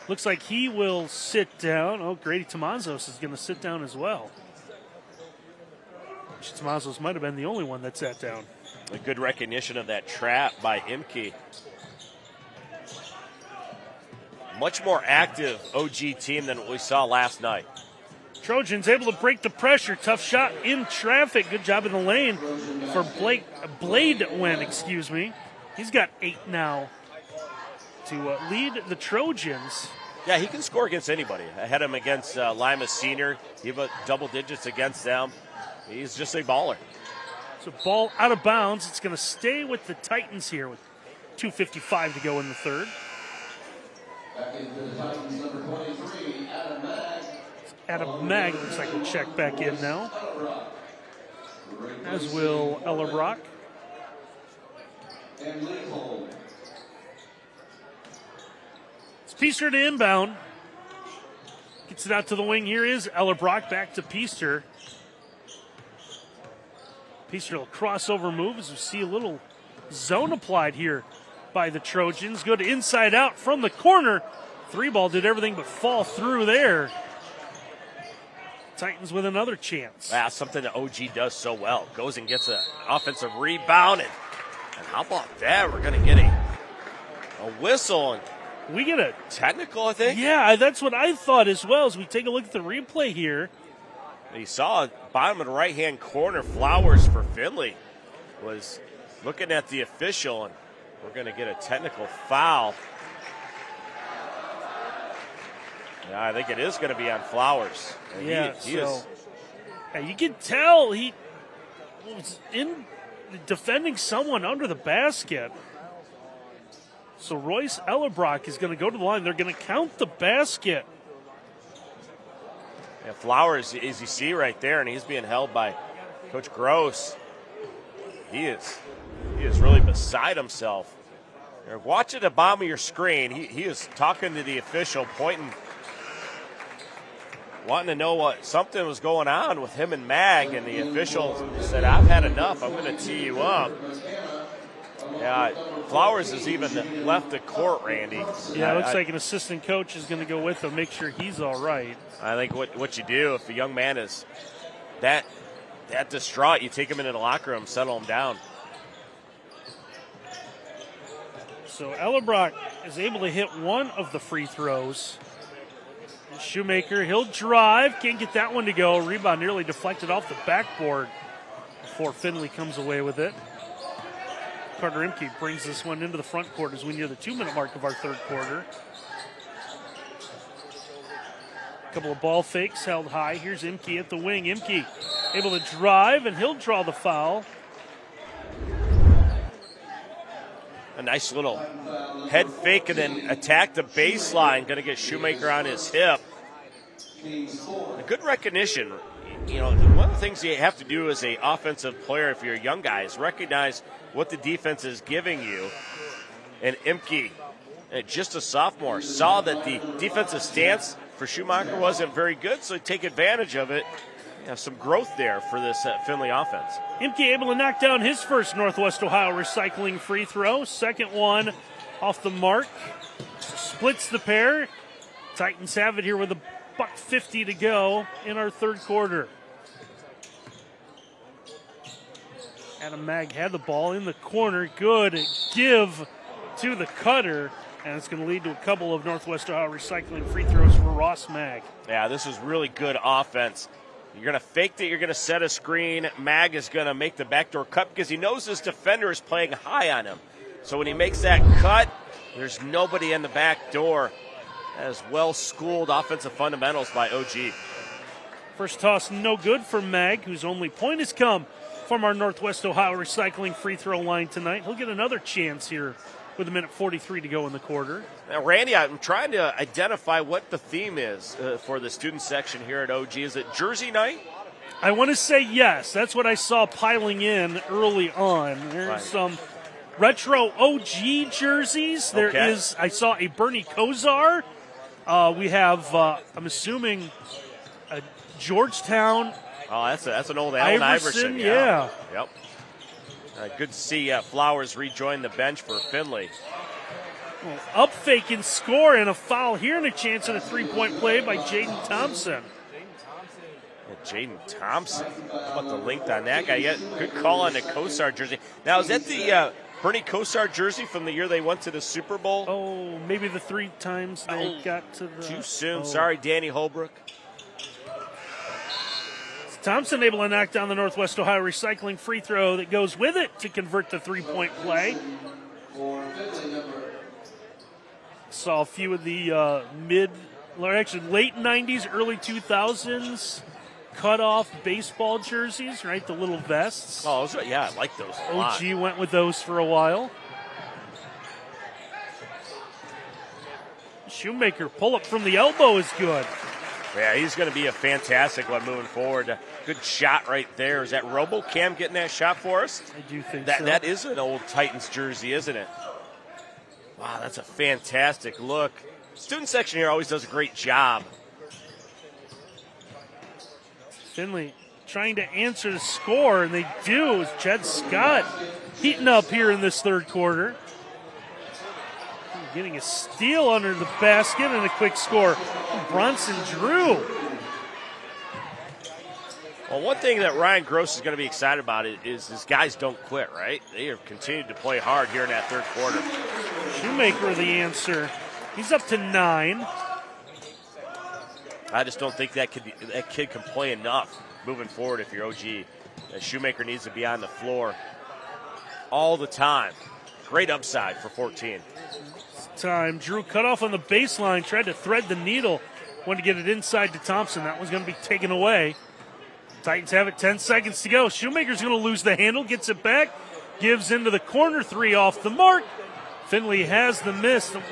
Looks like he will sit down. Oh, Grady Tomazos is going to sit down as well. Tomazos might have been the only one that sat down. A good recognition of that trap by Imke. Much more active OG team than what we saw last night. Trojans able to break the pressure. Tough shot in traffic. Good job in the lane for Blade-Wen, excuse me. He's got 8 now to lead the Trojans. Yeah, he can score against anybody. I had him against Lima Senior. He had double digits against them. He's just a baller. So ball out of bounds. It's going to stay with the Titans here with 2:55 to go in the third. Back into the Titans, number 23, Adam Mag. Adam Mag looks like we'll check back in now. As will Ella Brock. And Leopold. It's Peaster to inbound. Gets it out to the wing. Here is Ella Brock back to Peaster. Peaster will crossover move as we see a little zone applied here by the Trojans. Good inside out from the corner. 3-ball did everything but fall through there. Titans with another chance. That's something that OG does so well. Goes and gets an offensive rebound. And how about that? We're going to get a whistle. And we get a technical, I think. Yeah, that's what I thought as well. As we take a look at the replay here. You saw bottom of the right-hand corner, Flowers for Findlay was looking at the official, and we're going to get a technical foul. Yeah, I think it is going to be on Flowers. And you can tell he was in defending someone under the basket. So Royce Ellerbrock is going to go to the line. They're going to count the basket. Yeah, Flowers, as you see right there, and he's being held by Coach Gross. He is really beside himself. Watch at the bottom of your screen. He is talking to the official, pointing, wanting to know what something was going on with him and Mag, and the official said, "I've had enough. I'm going to tee you up." Yeah, Flowers has even left the court, Randy. Yeah, it looks like an assistant coach is going to go with him, make sure he's all right. I think what you do if a young man is that distraught, you take him into the locker room, settle him down. So Ellerbrock is able to hit one of the free throws. And Shoemaker, he'll drive, can't get that one to go. Rebound nearly deflected off the backboard before Findlay comes away with it. Carter Imke brings this one into the front court as we near the 2-minute mark of our third quarter. A couple of ball fakes held high. Here's Imke at the wing. Imke able to drive, and he'll draw the foul. A nice little head fake and then attack the baseline. Going to get Shoemaker on his hip. A good recognition. You know, one of the things you have to do as an offensive player if you're a young guy is recognize what the defense is giving you. And Imke, just a sophomore, saw that the defensive stance for Schumacher wasn't very good, so take advantage of it Yeah, some growth there for this Findlay offense. Imke able to knock down his first Northwest Ohio recycling free throw. Second one off the mark. Splits the pair. Titans have it here with $1:50 to go in our third quarter. Adam Mag had the ball in the corner. Good give to the cutter. And it's going to lead to a couple of Northwest Ohio recycling free throws for Ross Mag. Yeah, this is really good offense. You're going to fake that you're going to set a screen. Mag is going to make the backdoor cut because he knows his defender is playing high on him. So when he makes that cut, there's nobody in the back door. That is well-schooled offensive fundamentals by OG. First toss no good for Mag, whose only point has come from our Northwest Ohio recycling free throw line tonight. He'll get another chance here with 1:43 to go in the quarter. Now, Randy, I'm trying to identify what the theme is for the student section here at OG. Is it Jersey night? I want to say yes. That's what I saw piling in early on. There's some retro OG jerseys. There is. I saw a Bernie Kosar. We have, I'm assuming, a Georgetown. Oh, that's an old Allen Iverson. Yeah. Yep. Good to see Flowers rejoin the bench for Findlay. Well, up fake and score, and a foul here, and a chance at a three-point play by Jaden Thompson. Jaden Thompson. How about the length on that guy? Yeah, good call on the Kosar jersey. Now, is that the Bernie Kosar jersey from the year they went to the Super Bowl? Oh, maybe the 3 times they got to the... Too soon. Sorry, Danny Holbrook. Thompson able to knock down the Northwest Ohio recycling free throw that goes with it to convert the three-point play. Saw a few of the late 90s, early 2000s cut-off baseball jerseys, right? The little vests. Oh, yeah, I like those a lot. OG went with those for a while. Shoemaker pull-up from the elbow is good. Yeah, he's going to be a fantastic one moving forward. Good shot right there. Is that RoboCam getting that shot for us? I do think so. That is an old Titans jersey, isn't it? Wow, that's a fantastic look. Student section here always does a great job. Findlay trying to answer the score, and they do. As Jed Scott heating up here in this third quarter. Getting a steal under the basket and a quick score from Bronson Drew. Well, one thing that Ryan Gross is going to be excited about is his guys don't quit, right? They have continued to play hard here in that third quarter. Shoemaker the answer. He's up to 9. I just don't think that kid can play enough moving forward if you're OG. Shoemaker needs to be on the floor all the time. Great upside for 14. Time. Drew cut off on the baseline, tried to thread the needle, wanted to get it inside to Thompson. That was going to be taken away. Titans have it, 10 seconds to go. Shoemaker's going to lose the handle, gets it back, gives into the corner, 3 off the mark. Findlay has the miss. Don't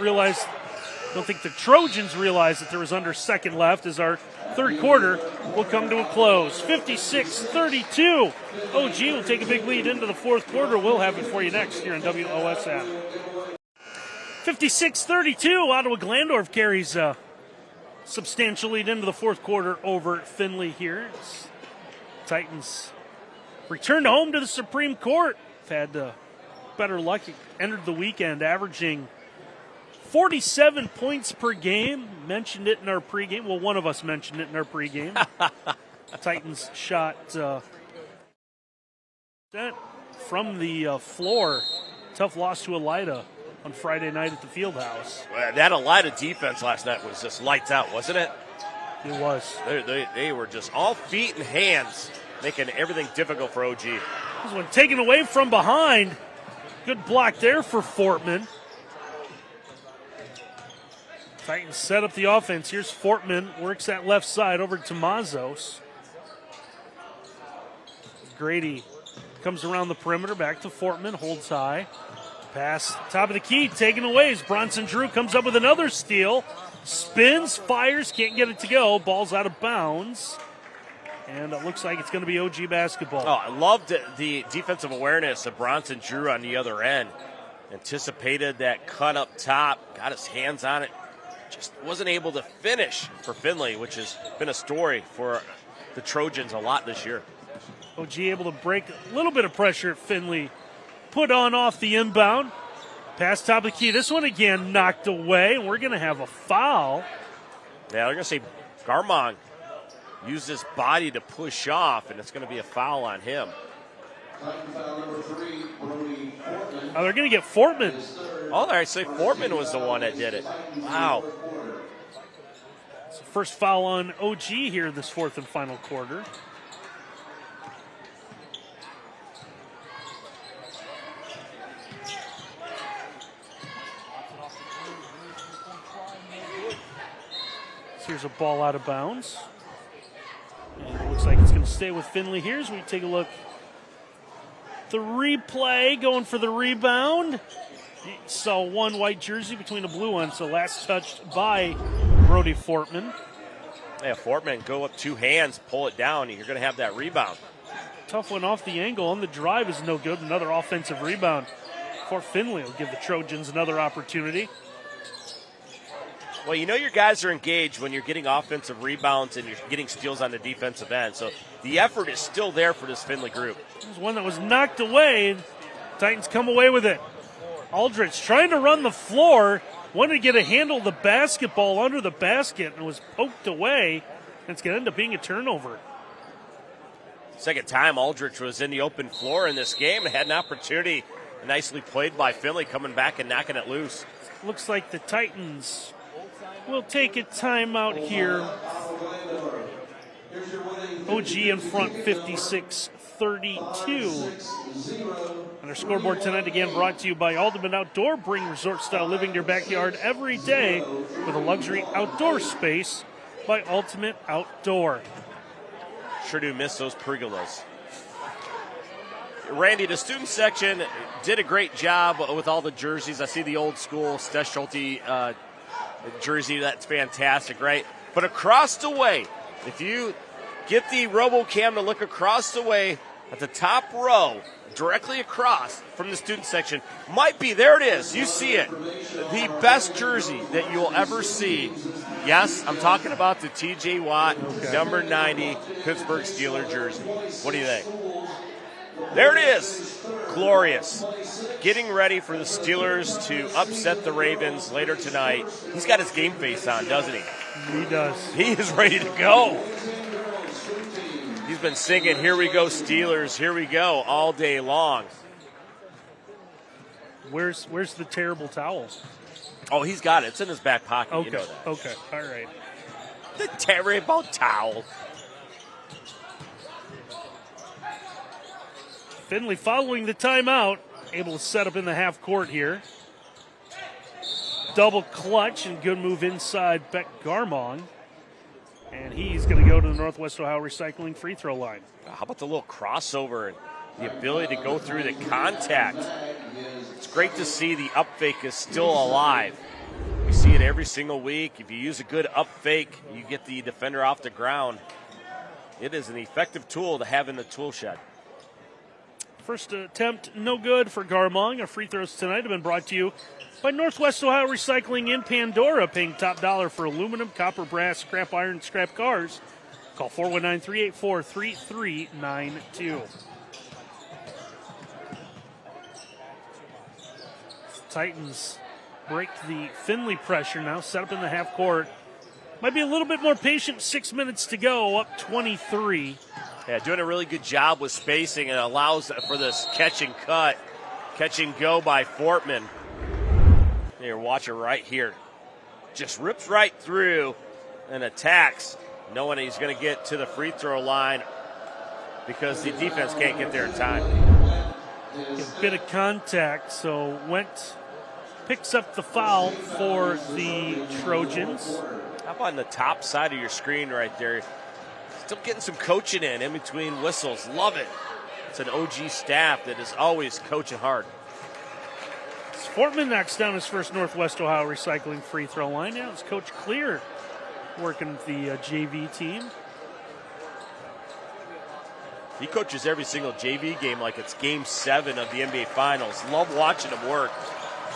think the Trojans realized that there was under second left as our third quarter will come to a close. 56-32. OG will take a big lead into the fourth quarter. We'll have it for you next here on WOSN. 56-32, Ottawa-Glandorf carries a substantial lead into the fourth quarter over Findlay here. Titans return home to the Supreme Court. Had better luck, entered the weekend averaging 47 points per game. Mentioned it in our pregame. Well, one of us mentioned it in our pregame. Titans shot that from the floor. Tough loss to Elida on Friday night at the Fieldhouse. Well, that Elida defense last night was just lights out, wasn't it? It was. They were just all feet and hands, making everything difficult for OG. This one taken away from behind. Good block there for Fortman. Titans set up the offense. Here's Fortman, works that left side over to Mazos. Grady comes around the perimeter, back to Fortman, holds high. Pass, top of the key, taken away as Bronson Drew comes up with another steal. Spins, fires, can't get it to go. Ball's out of bounds. And it looks like it's going to be OG basketball. Oh, I loved the defensive awareness of Bronson Drew on the other end. Anticipated that cut up top, got his hands on it. Just wasn't able to finish for Findlay, which has been a story for the Trojans a lot this year. OG able to break a little bit of pressure at Findlay. Put on off the inbound. Pass top of the key. This one again knocked away, and we're going to have a foul. Yeah, they're going to say Garmong used his body to push off, and it's going to be a foul on him. Oh, they're going to get Fortman. Oh, I say Fortman was the one that did it. Wow. It's the first foul on OG here this fourth and final quarter. So here's a ball out of bounds. And it looks like it's going to stay with Findlay here as we take a look. The replay going for the rebound. You saw one white jersey between the blue one, so last touched by Brody Fortman. Yeah, Fortman go up two hands, pull it down, and you're going to have that rebound. Tough one off the angle, on the drive is no good. Another offensive rebound for Findlay will give the Trojans another opportunity. Well, you know your guys are engaged when you're getting offensive rebounds and you're getting steals on the defensive end. So the effort is still there for this Findlay group. There's one that was knocked away. Titans come away with it. Aldrich trying to run the floor. Wanted to get a handle of the basketball under the basket and was poked away. And it's going to end up being a turnover. Second time Aldrich was in the open floor in this game and had an opportunity. Nicely played by Findlay, coming back and knocking it loose. Looks like the Titans will take a timeout here. OG in front 56-32. And our scoreboard tonight again brought to you by Alderman Outdoor. Bring resort-style living to your backyard every day with a luxury outdoor space by Ultimate Outdoor. Sure do miss those pergolas. Randy, the student section did a great job with all the jerseys. I see the old school Steph Schulte jersey. That's fantastic, right? But across the way, if you get the RoboCam to look across the way at the top row, directly across from the student section, might be, there it is, you see it, the best jersey that you'll ever see. Yes, I'm talking about the TJ Watt number 90 Pittsburgh Steelers jersey. What do you think? There it is. Glorious. Getting ready for the Steelers to upset the Ravens later tonight. He's got his game face on, doesn't he? He does. He is ready to go. He's been singing, "Here we go, Steelers, here we go," all day long. Where's the terrible towel? Oh, he's got it. It's in his back pocket. Okay. You know that. Okay. All right. The terrible towel. Findlay following the timeout, able to set up in the half court here. Double clutch and good move inside Beck Garmong. And he's going to go to the Northwest Ohio Recycling free throw line. How about the little crossover and the ability to go through the contact? It's great to see the up fake is still alive. We see it every single week. If you use a good up fake, you get the defender off the ground. It is an effective tool to have in the tool shed. First attempt, no good for Garmong. Our free throws tonight have been brought to you by Northwest Ohio Recycling in Pandora, paying top dollar for aluminum, copper, brass, scrap iron, scrap cars. Call 419-384-3392. Titans break the Findlay pressure now, set up in the half court. Might be a little bit more patient, 6 minutes to go, up 23. Yeah, doing a really good job with spacing and allows for this catch and cut, catch and go by Fortman. Here, watch it right here. Just rips right through and attacks, knowing he's going to get to the free throw line because the defense can't get there in time. A bit of contact, so Went picks up the foul for the Trojans. Up on the top side of your screen right there. Still getting some coaching in between whistles. Love it. It's an OG staff that is always coaching hard. Fortman knocks down his first Northwest Ohio Recycling free throw line. Now it's Coach Clear working with the JV team. He coaches every single JV game like it's Game 7 of the NBA Finals. Love watching him work.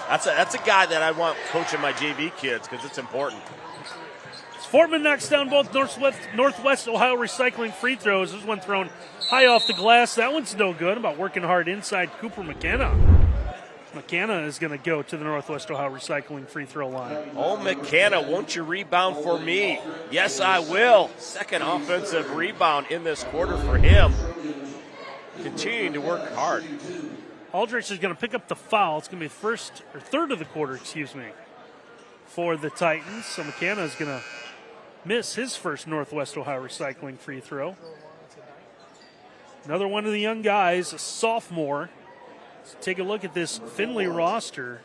That's a guy that I want coaching my JV kids because it's important. Fortman knocks down both Northwest Ohio Recycling free throws. This one thrown high off the glass. That one's no good. About working hard inside Cooper McKenna. McKenna is going to go to the Northwest Ohio Recycling free throw line. Oh, McKenna, won't you rebound for me? Yes, I will. Second offensive rebound in this quarter for him. Continuing to work hard. Aldrich is going to pick up the foul. It's going to be third of the quarter, for the Titans. So McKenna is going to miss his first Northwest Ohio Recycling free throw. Another one of the young guys, a sophomore. Let's take a look at this Findlay roster.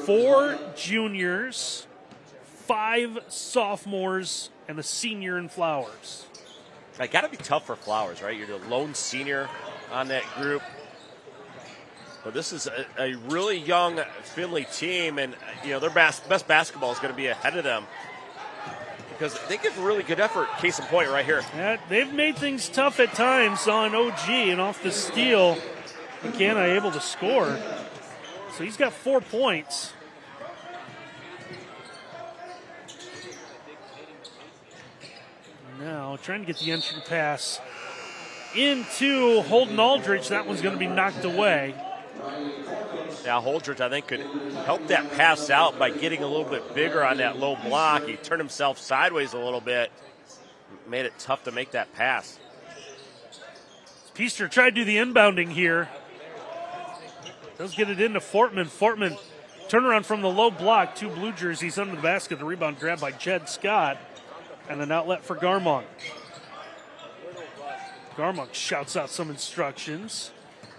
4 juniors, 5 sophomores, and a senior in Flowers. It got to be tough for Flowers, right? You're the lone senior on that group. But this is a really young Findlay team, and their best basketball is going to be ahead of them because they give a really good effort. Case in point right here. Yeah, they've made things tough at times on OG, and off the steal, McKenna able to score. So he's got 4 points. Now trying to get the entry pass into Holden Aldrich. That one's going to be knocked away. Yeah, Holdridge, I think, could help that pass out by getting a little bit bigger on that low block. He turned himself sideways a little bit, made it tough to make that pass. Peaster tried to do the inbounding here. Does get it into Fortman. Fortman, turnaround from the low block. 2 blue jerseys under the basket. The rebound grabbed by Jed Scott. And an outlet for Garmong. Garmong shouts out some instructions.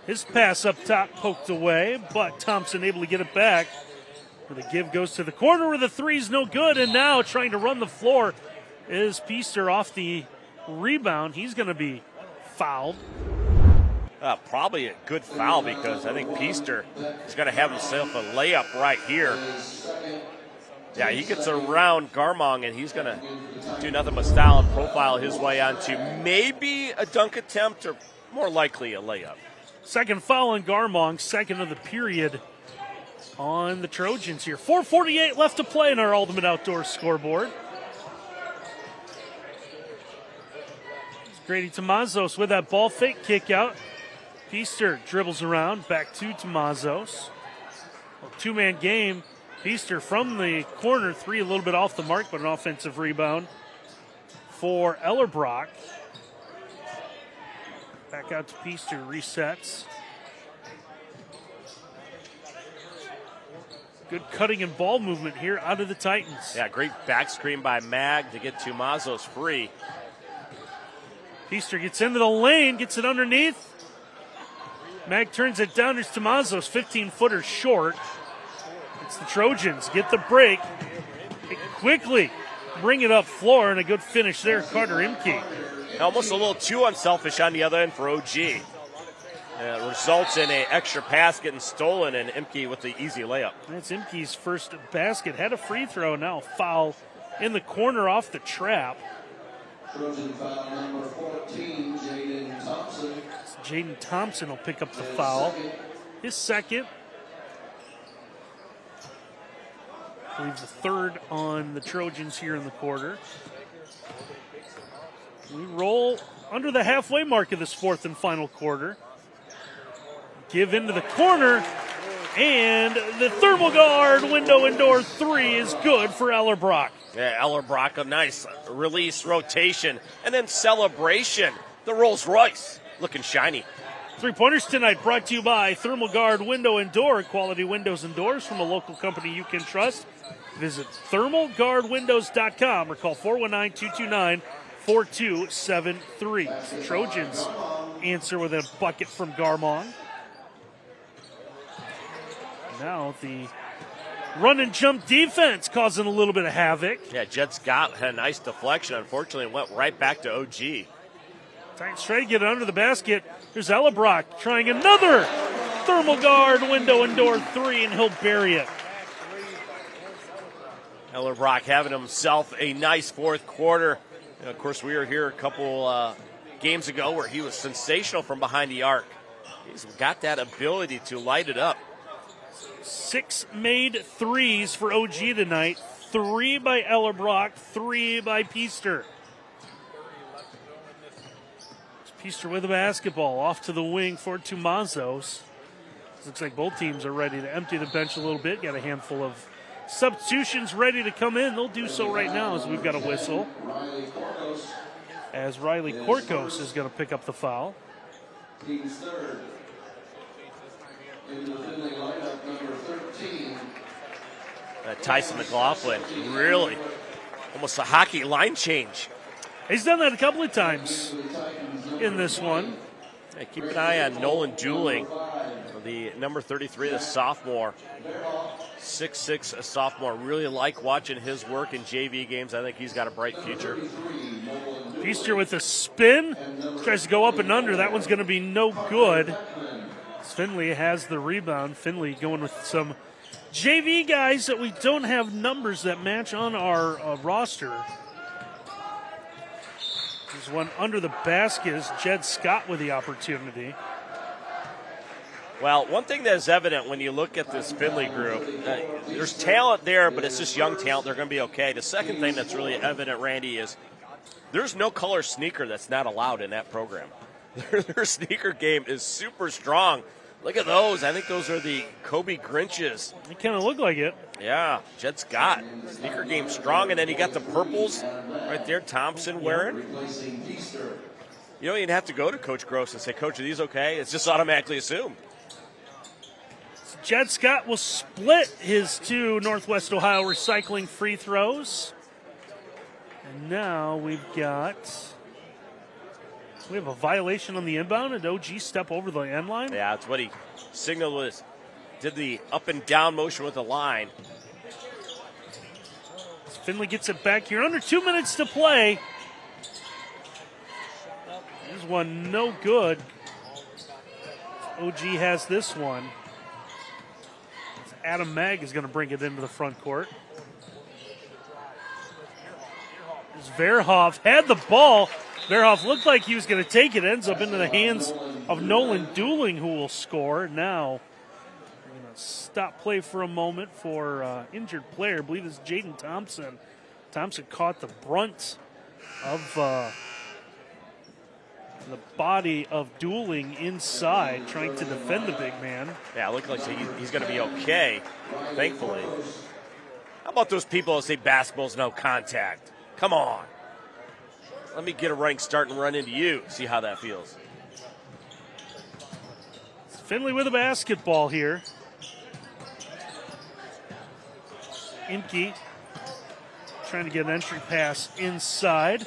His pass up top poked away, but Thompson able to get it back. The give goes to the corner where the three's no good, and now trying to run the floor is Peaster off the rebound. He's going to be fouled. Probably a good foul because I think Peaster is going to have himself a layup right here. Yeah, he gets around Garmong, and he's going to do nothing but style and profile his way onto maybe a dunk attempt or more likely a layup. Second foul on Garmong, second of the period on the Trojans here. 4:48 left to play in our Ultimate Outdoors scoreboard. Grady Tomazos with that ball fake kick out. Peaster dribbles around, back to Tomazos. A 2-man game. Peaster from the corner, 3 a little bit off the mark, but an offensive rebound for Ellerbrock. Back out to Peaster, resets. Good cutting and ball movement here out of the Titans. Yeah, great back screen by Mag to get Tomazos free. Peaster gets into the lane, gets it underneath. Mag turns it down. There's Tomazos, 15-footer short. It's the Trojans get the break. They quickly bring it up floor, and a good finish there, Carter Imke. Almost a little too unselfish on the other end for OG. Results in an extra pass getting stolen, and Imke with the easy layup. That's Imke's first basket. Had a free throw, now foul in the corner off the trap. Trojan foul number 14, Jaden Thompson. Jaden Thompson will pick up the foul. His second. I believe the third on the Trojans here in the quarter. We roll under the halfway mark of this fourth and final quarter. Give into the corner, and the thermal guard window and door 3 is good for Ellerbrock. Yeah, Ellerbrock, a nice release, rotation, and then celebration. The Rolls Royce looking shiny. 3-pointers tonight brought to you by Thermal Guard Window and Door. Quality windows and doors from a local company you can trust. Visit thermalguardwindows.com or call 419-229-4273. The Trojans answer with a bucket from Garmong. Now the run and jump defense causing a little bit of havoc. Yeah, Jed Scott had a nice deflection. Unfortunately, it went right back to OG. Titans try to get it under the basket. There's Ellerbrock trying another thermal guard window and door 3, and he'll bury it. Ellerbrock having himself a nice fourth quarter. And of course, we were here a couple games ago where he was sensational from behind the arc. He's got that ability to light it up. 6 made threes for OG tonight, 3 by Ellerbrock, 3 by Peaster. Peaster with the basketball, off to the wing for Tomazos. Looks like both teams are ready to empty the bench a little bit. Got a handful of substitutions ready to come in. They'll do so right now as we've got a whistle. As Riley Korkos is going to pick up the foul. Team's third. Into the Findlay lineup, number 13. Tyson McLaughlin, really almost a hockey line change. He's done that a couple of times in this one. Yeah, keep an eye on Nolan Dooling, the number 33, the sophomore. 6'6", a sophomore. Really like watching his work in JV games. I think he's got a bright future. Peaster with a spin. Tries to go up and under. That one's going to be no good. Findlay has the rebound. Findlay going with some JV guys that we don't have numbers that match on our roster. There's one under the basket is Jed Scott with the opportunity. Well, one thing that is evident when you look at this Findlay group, there's talent there, but it's just young talent. They're going to be okay. The second thing that's really evident, Randy, is there's no color sneaker that's not allowed in that program. Their sneaker game is super strong. Look at those. I think those are the Kobe Grinches. They kind of look like it. Yeah, Jed Scott. Sneaker game strong, and then you got the purples right there, Thompson wearing. You don't even have to go to Coach Gross and say, Coach, are these okay? It's just automatically assumed. Jed Scott will split his 2 Northwest Ohio recycling free throws. And now we have a violation on the inbound, and OG step over the end line. Yeah, that's what he signaled with. Did the up and down motion with the line. Findlay gets it back here. Under 2 minutes to play. There's one no good. OG has this one. Adam Mag is going to bring it into the front court. As Verhoff had the ball. Verhoff looked like he was going to take it. Ends up into the hands of Nolan Dooling, who will score. Now, we're going to stop play for a moment for injured player. I believe it's Jaden Thompson. Thompson caught the brunt of the body of Dooling inside, trying to defend the big man. Yeah, it looked like he's going to be okay, thankfully. How about those people that say basketball's no contact? Come on. Let me get a running start and run into you. See how that feels. Findlay with a basketball here. Imke trying to get an entry pass inside.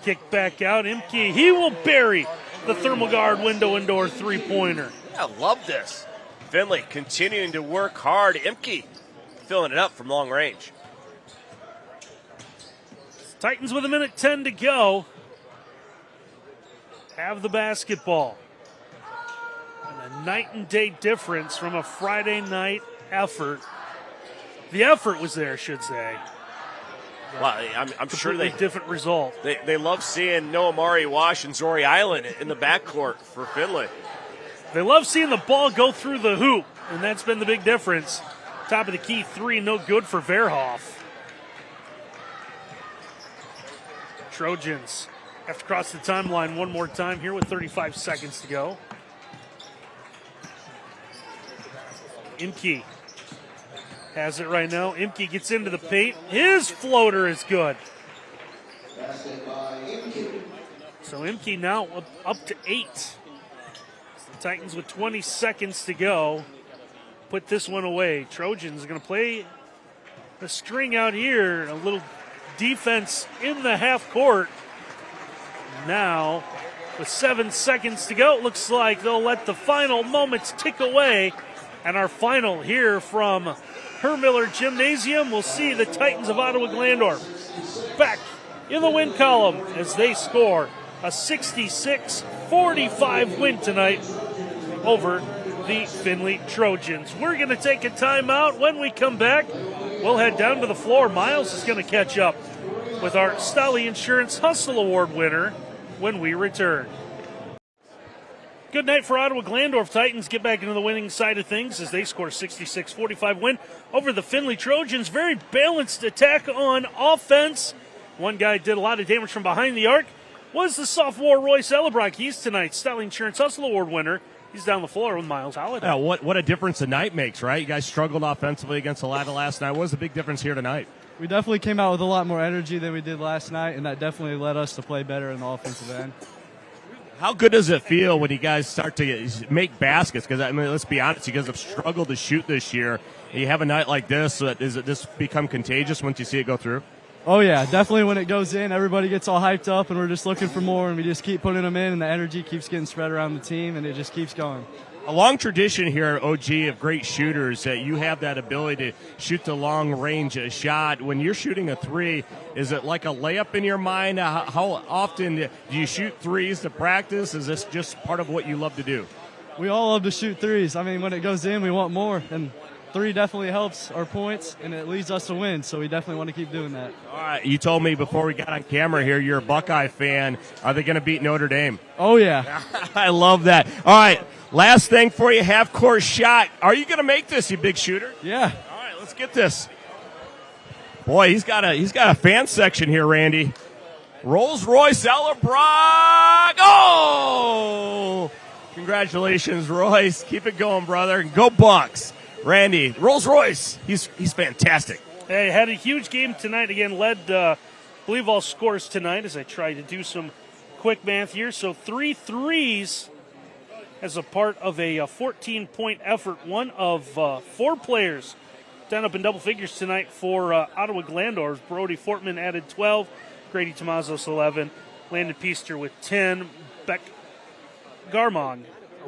Kick back out. Imke, he will bury the thermal guard window and door three-pointer. I love this. Findlay continuing to work hard. Imke filling it up from long range. Titans with 1:10 to go. Have the basketball. And a night and day difference from a Friday night effort. The effort was there, I should say. Well, I'm sure they different result. They love seeing Noah Mari Wash and Zori Island in the backcourt for Findlay. They love seeing the ball go through the hoop, and that's been the big difference. Top of the key three, no good for Verhoff. Trojans have to cross the timeline one more time here with 35 seconds to go. Imke has it right now. Imke gets into the paint. His floater is good. So Imke now up to 8. The Titans with 20 seconds to go put this one away. Trojans are going to play the string out here. A little defense in the half court. Now, with 7 seconds to go, it looks like they'll let the final moments tick away. And our final here from Hermiller Gymnasium, we'll see the Titans of Ottawa-Glandorf back in the win column as they score a 66-45 win tonight over the Findlay Trojans. We're going to take a timeout. When we come back, we'll head down to the floor. Miles is going to catch up with our Stolly Insurance Hustle Award winner when we return. Good night for Ottawa-Glandorf. Titans get back into the winning side of things as they score a 66-45 win over the Findlay Trojans. Very balanced attack on offense. One guy did a lot of damage from behind the arc. Was the sophomore Royce Ellebrock. He's tonight's Stelling Insurance Hustle Award winner. He's down the floor with Miles Holliday. Yeah, what a difference a night makes, right? You guys struggled offensively against Atlanta last night. What was the big difference here tonight? We definitely came out with a lot more energy than we did last night, and that definitely led us to play better in the offensive end. How good does it feel when you guys start to make baskets? Because, I mean, let's be honest, you guys have struggled to shoot this year. You have a night like this, does it just become contagious once you see it go through? Oh, yeah, definitely when it goes in, everybody gets all hyped up, and we're just looking for more, and we just keep putting them in, and the energy keeps getting spread around the team, and it just keeps going. A long tradition here at OG of great shooters. You have that ability to shoot the long-range shot. When you're shooting a three, is it like a layup in your mind? How often do you shoot threes to practice? Is this just part of what you love to do? We all love to shoot threes. I mean, when it goes in, we want more, and three definitely helps our points, and it leads us to win, so we definitely want to keep doing that. All right, you told me before we got on camera here you're a Buckeye fan. Are they going to beat Notre Dame? Oh, yeah. I love that. All right, last thing for you, half-court shot. Are you going to make this, you big shooter? Yeah. All right, let's get this. Boy, he's got a fan section here, Randy. Rolls-Royce Ellebrock. Oh! Congratulations, Royce. Keep it going, brother. Go Bucks. Randy, Rolls-Royce, he's fantastic. Hey, had a huge game tonight. Again, led, I believe, all scores tonight as I try to do some quick math here. So 3 threes as a part of a 14-point effort. One of 4 players down up in double figures tonight for Ottawa-Glandorf. Brody Fortman added 12, Grady Tomazos 11, Landon Peaster with 10, Beck Garmong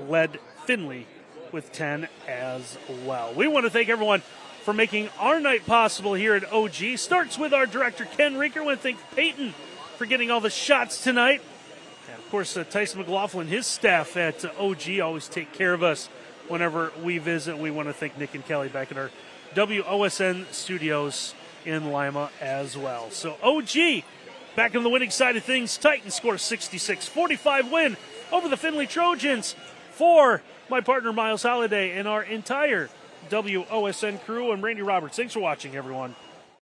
led Findlay with 10 as well. We want to thank everyone for making our night possible here at OG. Starts with our director, Ken Reeker. I want to thank Peyton for getting all the shots tonight. And, of course, Tyson McLaughlin, his staff at OG always take care of us whenever we visit. We want to thank Nick and Kelly back at our WOSN studios in Lima as well. So OG back on the winning side of things. Titans score 66-45 win over the Findlay Trojans. For my partner, Miles Holliday, and our entire WOSN crew, I'm Randy Roberts. Thanks for watching, everyone.